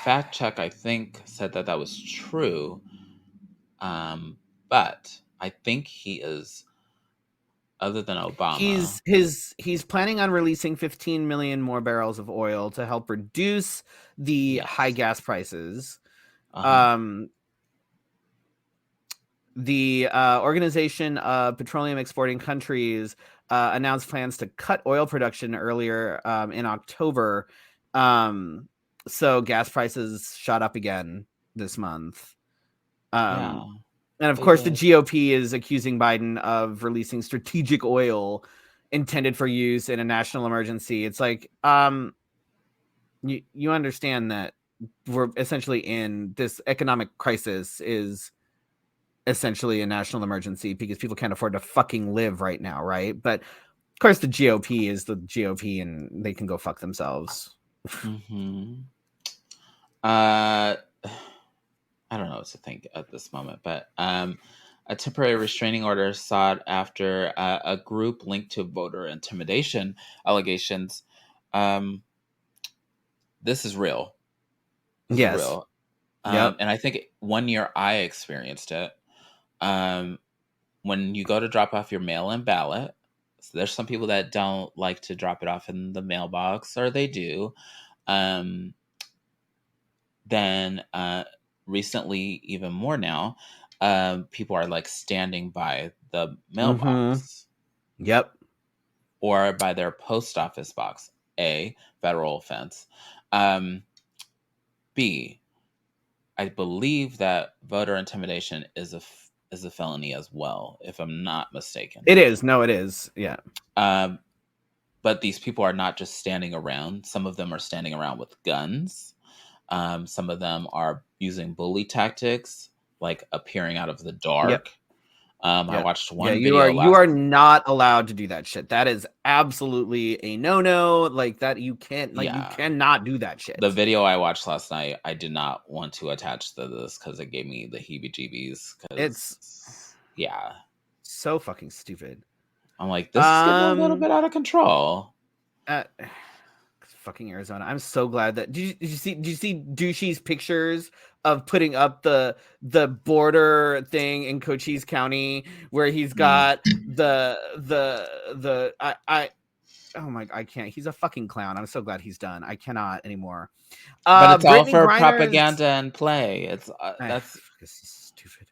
Fact check, I think, said that was true. But I think he is other than Obama. He's planning on releasing 15 million more barrels of oil to help reduce the high Yes. gas prices. Uh-huh. Um, the Organization of Petroleum Exporting Countries announced plans to cut oil production earlier in October. So gas prices shot up again this month. Yeah, And of they course, the did. GOP is accusing Biden of releasing strategic oil intended for use in a national emergency. It's like, you understand that we're essentially in this economic crisis is essentially a national emergency because people can't afford to fucking live right now, right? But of course, the GOP is the GOP, and they can go fuck themselves. Mm-hmm. Uh, I don't know what to think at this moment, but a temporary restraining order sought after a group linked to voter intimidation allegations. Um, this is real. This is Yes. real. Yep. And I think 1 year I experienced it. Um, when you go to drop off your mail-in ballot, so there's some people that don't like to drop it off in the mailbox, or they do. Um, then recently, even more now, people are like standing by the Mm-hmm. mailbox Yep. or by their post office box. A, federal offense. Um, B, I believe that voter intimidation is a felony as well, if I'm not mistaken. It is. No, it is. Yeah. Um, but these people are not just standing around. Some of them are standing around with guns. Some of them are using bully tactics, like appearing out of the Yep. dark. I Yeah. watched Yeah, one you are video you last. are not allowed to do that shit. That is absolutely a no-no. Like that you Yeah, cannot do that the shit. video I watched last night, I did not want to attach to this because it gave me the heebie-jeebies. It's Because yeah, so fucking stupid. I'm like, this is getting a little Um bit out of control. uh, fucking Arizona. I'm so glad that did you see Douchey's pictures of putting up the border thing in Cochise County where he's Mm. got the I oh my, I can't. He's a fucking clown. I'm so glad he's done. I cannot anymore. But it's all Brittany for Griner's propaganda and play. It's that's this is stupid.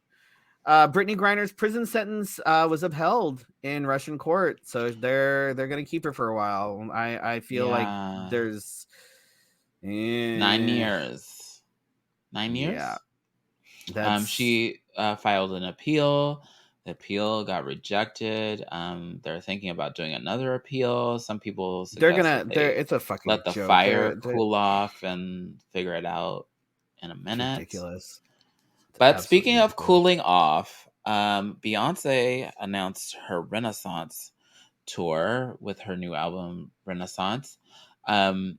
Brittany Griner's prison sentence was upheld in Russian court, so they're gonna keep her for a while. I feel like yeah, there's 9 years, 9 years. yeah, that's She filed an appeal. The appeal got rejected. They're thinking about doing another appeal. Some people suggest that they're they it's a fucking let the joke. fire They're cool off and figure it out in a it's minute. ridiculous. It's But absolutely speaking of ridiculous. cooling off, Beyonce announced her Renaissance tour with her new album Renaissance. Um,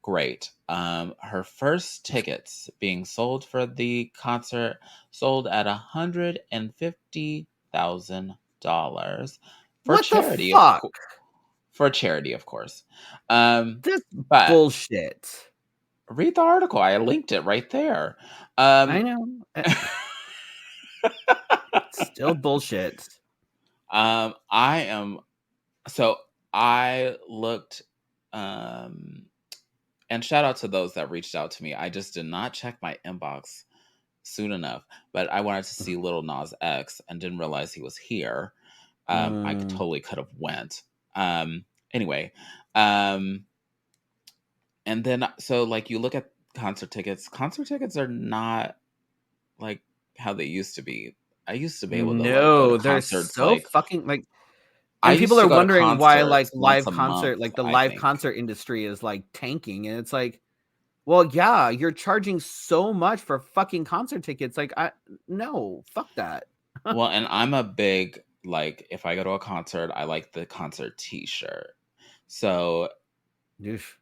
Great. Her first tickets being sold for the concert sold at $150,000 for What the charity, fuck? for charity, of course. Um, This but bullshit. read the article. I linked it right there. I Um, know. Still bullshit. I am so I looked. Um, and shout out to those that reached out to me. I just did not check my inbox soon enough, but I wanted to see Little Nas X and didn't realize he was here. I Mm, totally could have went. Anyway, um, and then so like you look at concert tickets. Concert tickets are not like how they used to be. I used to be able to like go to no, they're concerts so like fucking like, I and used people to are go to wondering why like concerts once a month, the I live think. concert industry is like tanking, and it's like, well, yeah, you're charging so much for fucking concert tickets. Like, I no, fuck that. Well, and I'm a big like if I go to a concert, I like the concert t-shirt. So Oof.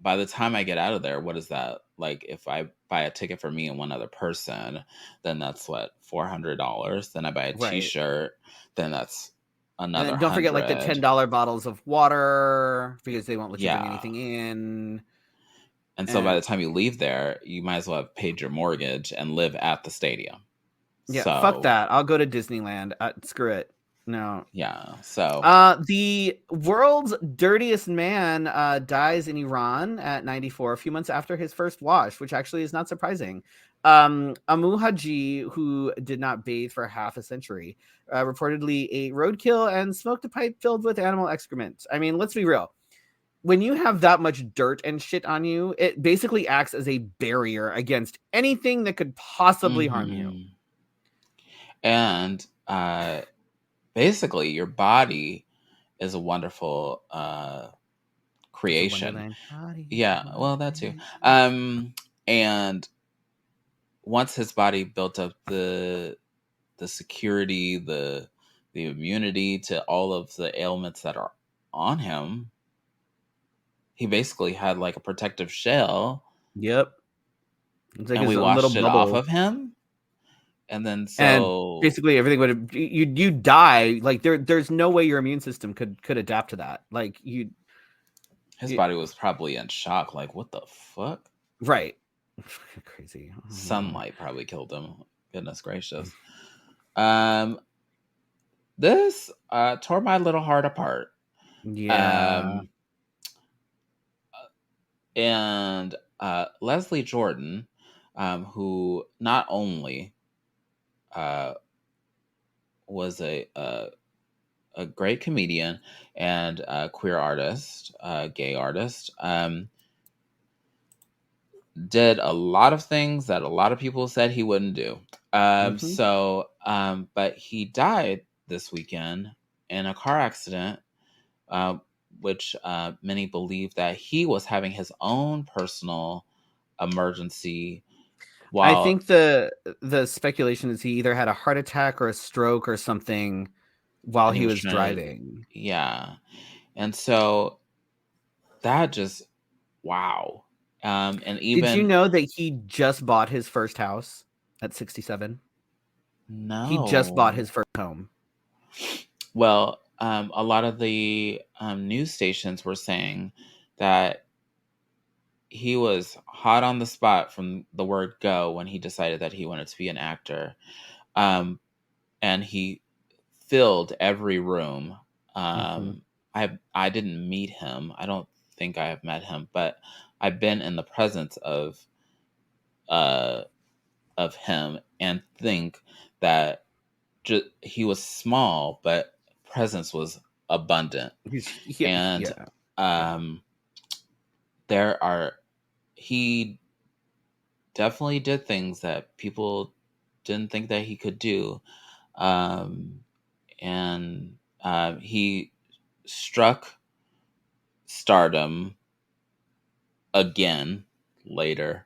by the time I get out of there, what is that? Like if I buy a ticket for me and one other person, then that's what, $400. Then I buy a Right. t-shirt, then that's And another then don't forget like the 100. $10 bottles of water because they won't let you bring Yeah. anything in. And so by And the time you leave there, you might as well have paid your mortgage and live at the stadium. yeah, fuck So, that. I'll go to Disneyland. Screw it. No. Yeah. So The world's dirtiest man dies in Iran at 94, a few months after his first wash, which actually is not surprising. Amu Haji, who did not bathe for half a century, reportedly ate roadkill and smoked a pipe filled with animal excrement. I mean, let's be real. When you have that much dirt and shit on you, it basically acts as a barrier against anything that could possibly harm you. And basically, your body is a wonderful creation. Yeah, well, that too. And once his body built up the security, the immunity to all of the ailments that are on him, he basically had like a protective shell. Yep. It's like And his we own little washed it off bubble. of him. And then And so basically everything would you die. Like there's no way your immune system could adapt to that. Like his body was probably in shock, like, what the fuck? right. Crazy. Sunlight probably killed him. Goodness gracious. This tore my little heart apart. Yeah. And Leslie Jordan, who not only was a great comedian and a queer artist, gay artist, did a lot of things that a lot of people said he wouldn't do. But he died this weekend in a car accident, which many believe that he was having his own personal emergency I while think the speculation is he either had a heart attack or a stroke or something while and he he was was trying to, driving. yeah. And so that just, wow. And Did you even, know that he just bought his first house at 67? He just bought his no. first home. Well, a lot of the news stations were saying that he was hot on the spot from the word go when he decided that he wanted to be an actor. And he filled every room. I didn't meet him. I don't think I have met him, but I've been in the presence uh, of him and think that he was small, but presence was abundant. And Yeah. there are he definitely did things that people didn't think that he could do. And he struck stardom again later,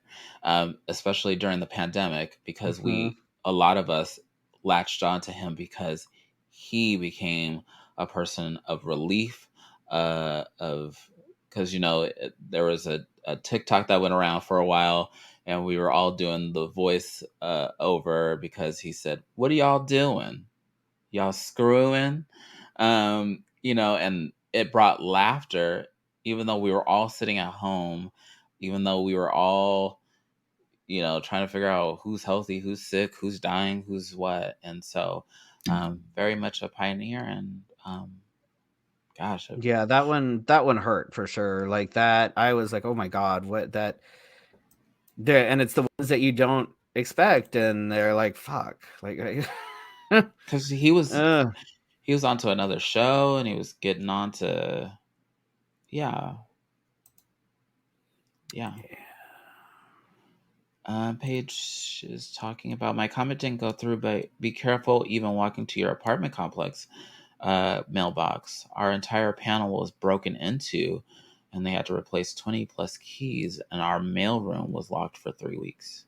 especially during the pandemic, because a lot of us latched onto him because he became a person of relief, because there was a TikTok that went around for a while, and we were all doing the voice over because he said, "What are y'all doing? Y'all screwing?" And it brought laughter, even though we were all sitting at home, even though we were all, trying to figure out who's healthy, who's sick, who's dying, who's what. And so, very much a pioneer. And gosh, Yeah, that one hurt for sure. Like that, I was like, oh my god, what that there, and it's the ones that you don't expect, and they're like, fuck, like, because he was onto another show, and he was getting on to, yeah. Paige is talking about, my comment didn't go through, but be careful even walking to your apartment complex mailbox. Our entire panel was broken into, and they had to replace 20 plus keys, and our mailroom was locked for 3 weeks.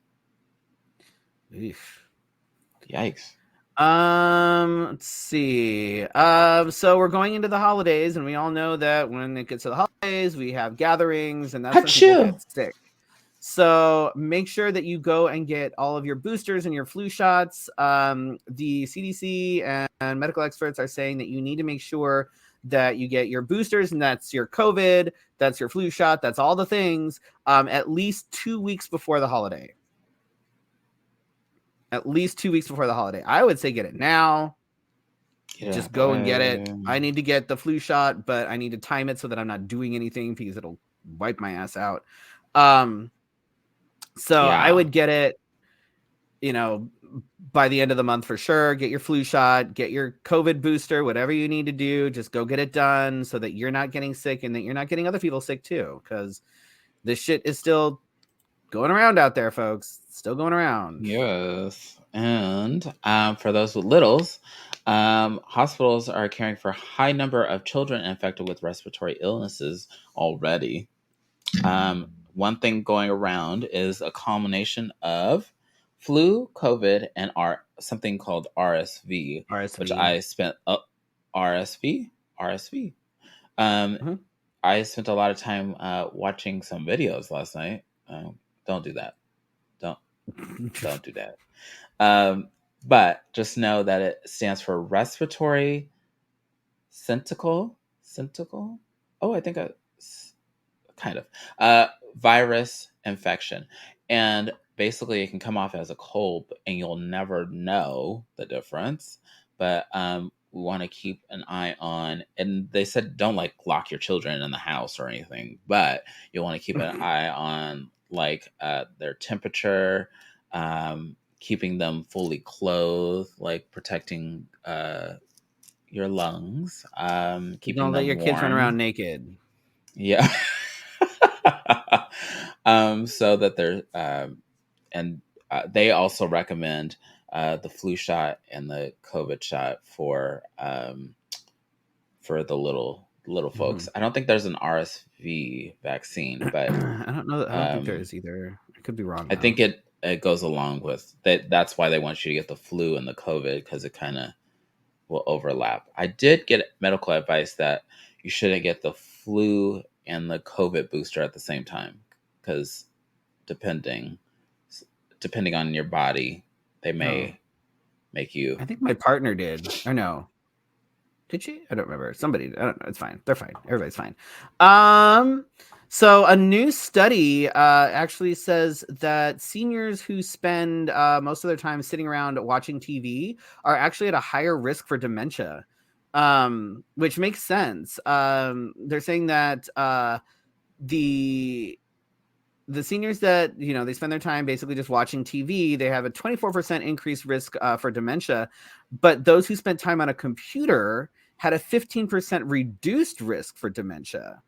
Yikes. Let's see. So we're going into the holidays, and we all know that when it gets to the holidays, we have gatherings, and that's when people Achoo! get sick. So make sure that you go and get all of your boosters and your flu shots. The CDC and medical experts are saying that you need to make sure that you get your boosters, and that's your COVID, that's your flu shot, that's all the things, at least 2 weeks before the holiday. At least 2 weeks before the holiday. I would say get it now. Just go and get it. I need to get the flu shot, but I need to time it so that I'm not doing anything because it'll wipe my ass out. So I would get it, by the end of the month for sure. Get your flu shot, get your COVID booster, whatever you need to do. Just go get it done so that you're not getting sick and that you're not getting other people sick too. Because this shit is still going around out there, folks. Still going around. Yes. And for those with littles, hospitals are caring for a high number of children infected with respiratory illnesses already. One thing going around is a combination of flu, COVID, and something called RSV, which I spent RSV. I spent a lot of time watching some videos last night. Don't do that. Don't do that. But just know that it stands for respiratory syncytial. Oh, I think kind of virus infection, and basically it can come off as a cold, and you'll never know the difference. But we want to keep an eye on, and they said don't like lock your children in the house or anything, but you want to keep an eye on like their temperature, keeping them fully clothed, like protecting your lungs, keeping Don't let them your warm. kids run around naked. Yeah. So that they're and they also recommend the flu shot and the COVID shot for the little folks. I don't think there's an RSV vaccine, but I don't know. I don't think there is either. I could be wrong. I think it goes along with that. That's why they want you to get the flu and the COVID, because it kind of will overlap. I did get medical advice that you shouldn't get the flu and the COVID booster at the same time, because depending on your body, they may make you. I think my partner did. Or no. Did she? I don't remember. Somebody. I don't know. It's fine. They're fine. Everybody's fine. So a new study actually says that seniors who spend most of their time sitting around watching TV are actually at a higher risk for dementia, which makes sense. They're saying that the seniors that they spend their time basically just watching TV, they have a 24% increased risk for dementia, but those who spent time on a computer had a 15% reduced risk for dementia,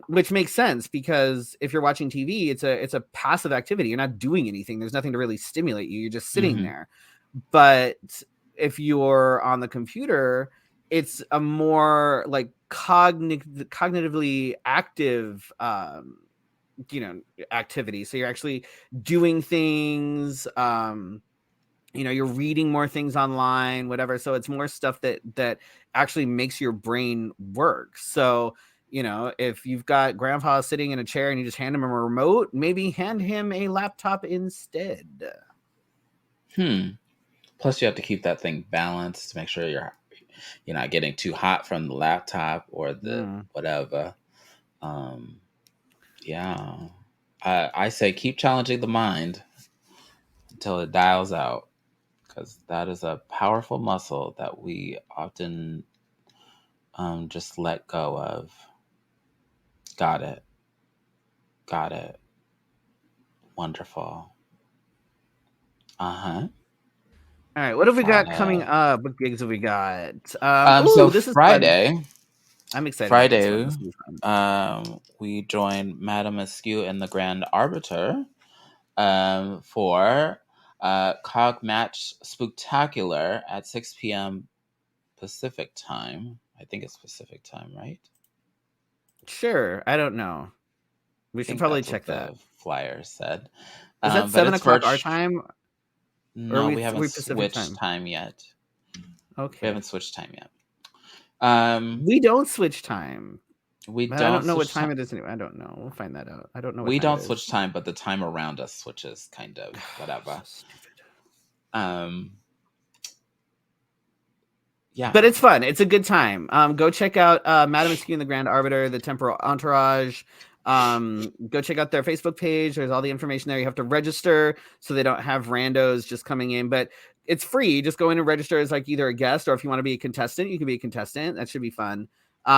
which makes sense because if you're watching TV, it's a passive activity. You're not doing anything. There's nothing to really stimulate you. You're just sitting there. But if you're on the computer, it's a more like cognitively active activity. So you're actually doing things, you're reading more things online, whatever. So it's more stuff that actually makes your brain work. So if you've got grandpa sitting in a chair and you just hand him a remote, maybe hand him a laptop instead. Plus you have to keep that thing balanced to make sure you're not getting too hot from the laptop or the whatever. Yeah. I say keep challenging the mind until it dials out, because that is a powerful muscle that we often just let go of. Got it. Wonderful. All right, what have we got coming up? What gigs have we got? So this Friday. Is fun. I'm excited. Friday, we joined Madame Askew and the Grand Arbiter for Cog Match Spooktacular at 6 p.m. Pacific time. I think it's Pacific time, right? Sure. I don't know. We should probably check that. The flyer said. Is that 7 o'clock our time? No, we haven't switched time yet. Okay. We haven't switched time yet. We don't switch time. I don't know what time it is anyway. I don't know. We'll find that out. I don't know. We don't switch time, but the time around us switches, kind of. Whatever. So stupid. Yeah. But it's fun. It's a good time. Go check out Madame Askew and the Grand Arbiter, the Temporal Entourage. Go check out their Facebook page. There's all the information there. You have to register so they don't have randos just coming in, but it's free. Just go in and register as like either a guest, or if you want to be a contestant, you can be a contestant. That should be fun.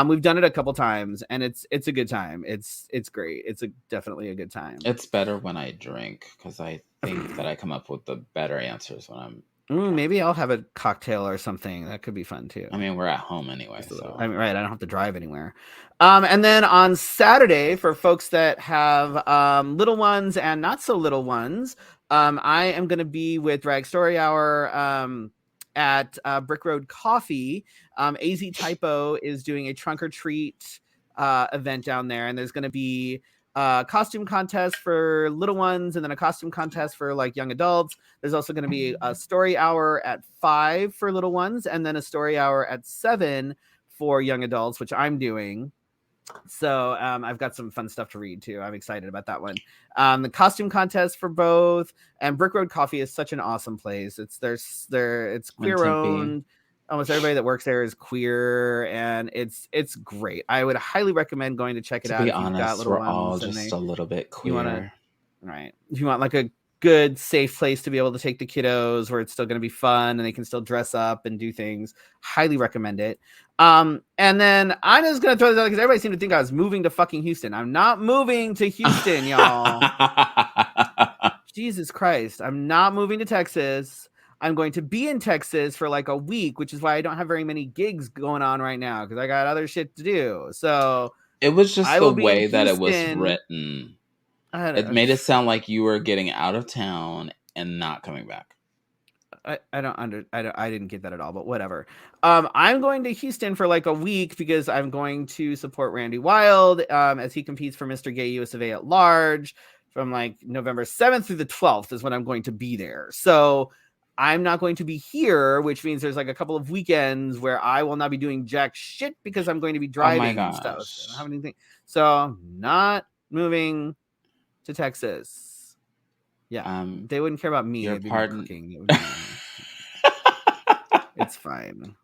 We've done it a couple times, and it's a good time. It's great. It's definitely a good time. It's better when I drink, because I think that I come up with the better answers when I'm. Maybe I'll have a cocktail or something. That could be fun too. I mean, we're at home anyway, so. I mean, right? I don't have to drive anywhere. And then on Saturday, for folks that have little ones and not so little ones, I am going to be with Drag Story Hour at Brick Road Coffee. AZ Typo is doing a trunk or treat event down there, and there's going to be costume contest for little ones, and then a costume contest for like young adults. There's also going to be a story hour at 5 for little ones, and then a story hour at 7 for young adults, which I'm doing. So I've got some fun stuff to read too. I'm excited about that one. The costume contest for both, and Brick Road Coffee is such an awesome place. It's it's queer owned. Almost everybody that works there is queer, and it's great. I would highly recommend going to check it out. To be if honest, you've got little we're ones all and just a little bit queer. If you want like a good, safe place to be able to take the kiddos where it's still going to be fun and they can still dress up and do things, highly recommend it. And then I'm just going to throw this out because everybody seemed to think I was moving to fucking Houston. I'm not moving to Houston, y'all. Jesus Christ. I'm not moving to Texas. I'm going to be in Texas for like a week, which is why I don't have very many gigs going on right now because I got other shit to do. So it was just the way that it was written. It made it sound like you were getting out of town and not coming back. I didn't get that at all, but whatever. I'm going to Houston for like a week because I'm going to support Randy Wild as he competes for Mr. Gay US of A at large from like November 7th through the 12th is when I'm going to be there. So I'm not going to be here, which means there's like a couple of weekends where I will not be doing jack shit because I'm going to be driving and stuff. So I don't have anything. So I'm not moving to Texas. Yeah, they wouldn't care about me. They'd be cooking. It's fine.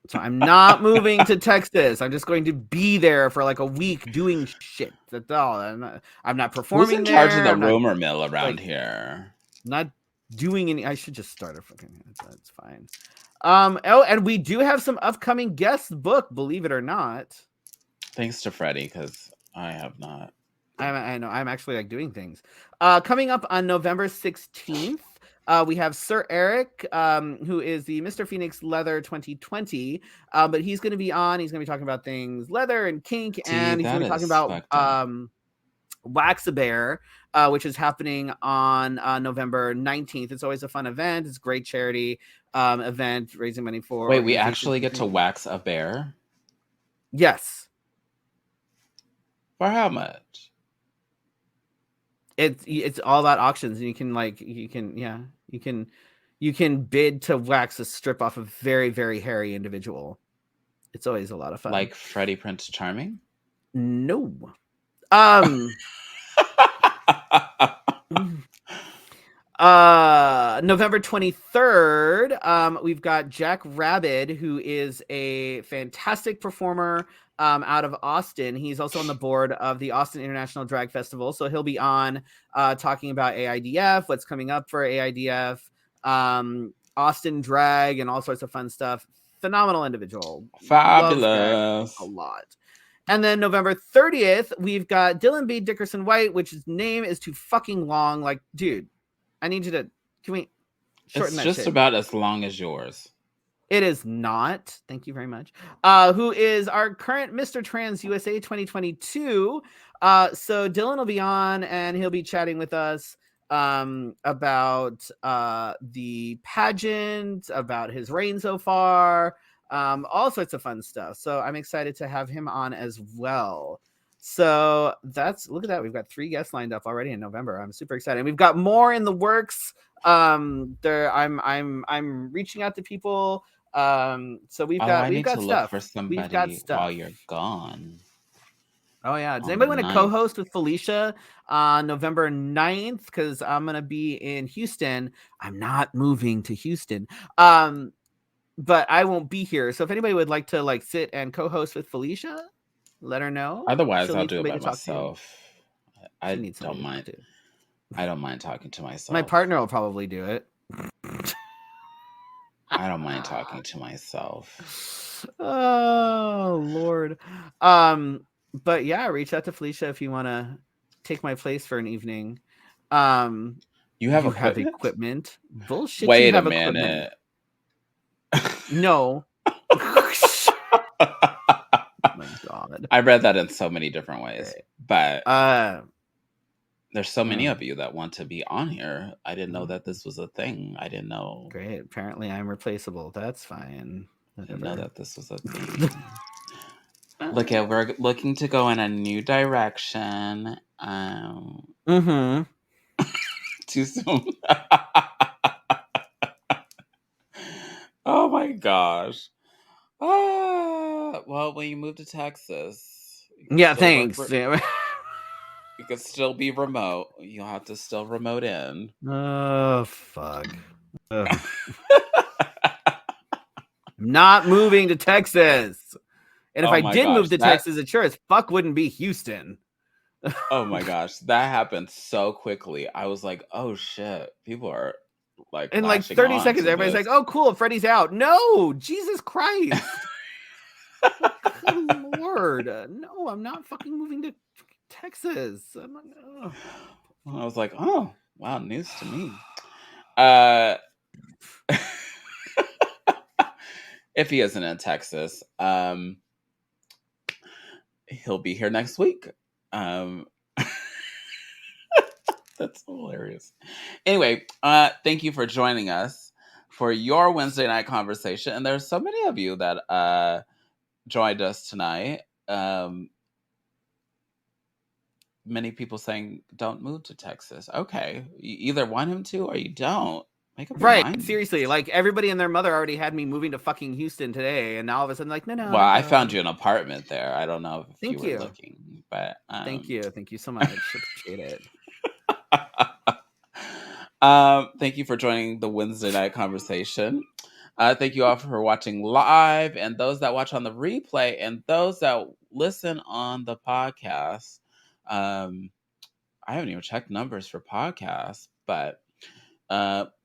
So I'm not moving to Texas. I'm just going to be there for like a week doing shit. That's all. I'm not performing. Who's in charge of the rumor mill around here? Not doing any. I should just start a fucking. That's fine. And we do have some upcoming guests booked. Believe it or not. Thanks to Freddie, because I have not. I know. I'm actually like doing things. Coming up on November 16th. We have Sir Eric, who is the Mr. Phoenix Leather 2020, but he's going to be on. He's going to be talking about things leather and kink, and he's going to be talking about Wax-A-Bear, which is happening on November 19th. It's always a fun event. It's a great charity event, raising money for. Wait, we actually get to wax a bear? Yes. For how much? It's all about auctions, and you can bid to wax a strip off a very, very hairy individual. It's always a lot of fun. Like Freddie Prince Charming? No. November 23rd, we've got Jack Rabid, who is a fantastic performer out of Austin. He's also on the board of the Austin International Drag Festival, so he'll be on talking about AIDF, what's coming up for AIDF, Austin drag, and all sorts of fun stuff. Phenomenal individual. Fabulous. A lot. And then November 30th, we've got Dylan B. Dickerson White, which his name is too fucking long. Like, dude, I need you to, can we shorten that shit? It's just about as long as yours. It is not. Thank you very much. Who is our current Mr. Trans USA 2022. So Dylan will be on and he'll be chatting with us about the pageant, about his reign so far, all sorts of fun stuff. So I'm excited to have him on as well. So look at that. We've got 3 guests lined up already in November. I'm super excited. And we've got more in the works. I'm reaching out to people. So we've got stuff. Look for somebody while you're gone. Oh yeah. Does anybody want to co-host with Felicia on November 9th? Because I'm gonna be in Houston. I'm not moving to Houston. But I won't be here. So if anybody would like to like sit and co-host with Felicia, Let her know. Otherwise, She'll I'll need do it somebody by to talk to. myself. She I needs somebody don't to talk mind. to. I don't mind talking to myself. My partner will probably do it. I don't mind talking to myself. Oh Lord. But yeah, reach out to Felicia if you want to take my place for an evening. You have You have equipment? equipment? Bullshit. Wait You have a equipment. minute. No. Oh my God. I read that in so many different ways, but there's so many of you that want to be on here. I didn't know that this was a thing. I didn't know. Great. Apparently, I'm replaceable. That's fine. I didn't know that this was a thing. Look at, we're looking to go in a new direction. Too soon. Oh my gosh. Well, when you move to Texas, Yeah, thanks. you can still be remote. You'll have to still remote in. Oh, fuck. I'm not moving to Texas. And if I did move to Texas, it sure as fuck wouldn't be Houston. Oh my gosh, that happened so quickly. I was like, oh shit, people are like in like 30 seconds, everybody's like, oh, cool, Freddie's out. No, Jesus Christ. Good Lord. No, I'm not fucking moving to Texas. I'm not, I was like, oh, wow, news to me. If he isn't in Texas, he'll be here next week. That's hilarious. Anyway, thank you for joining us for your Wednesday night conversation. And there's so many of you that joined us tonight. Many people saying, don't move to Texas. Okay. You either want him to or you don't. Make up your mind. Seriously, like everybody and their mother already had me moving to fucking Houston today, and now all of a sudden, like, no. Well, I found you an apartment there. I don't know if you were looking, but thank you so much. Appreciate it. Thank you for joining the Wednesday night conversation. Thank you all for watching live, and those that watch on the replay, and those that listen on the podcast. I haven't even checked numbers for podcasts, but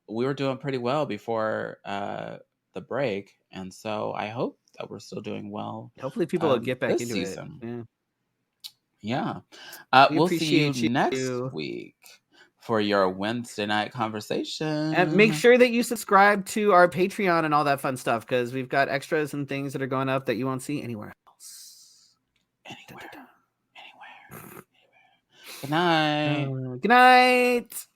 we were doing pretty well before the break, and so I hope that we're still doing well. Hopefully people will get back into season. It. Yeah. We'll see you next week for your Wednesday night conversation. And make sure that you subscribe to our Patreon and all that fun stuff, because we've got extras and things that are going up that you won't see anywhere else. Anywhere. Good night. Good night.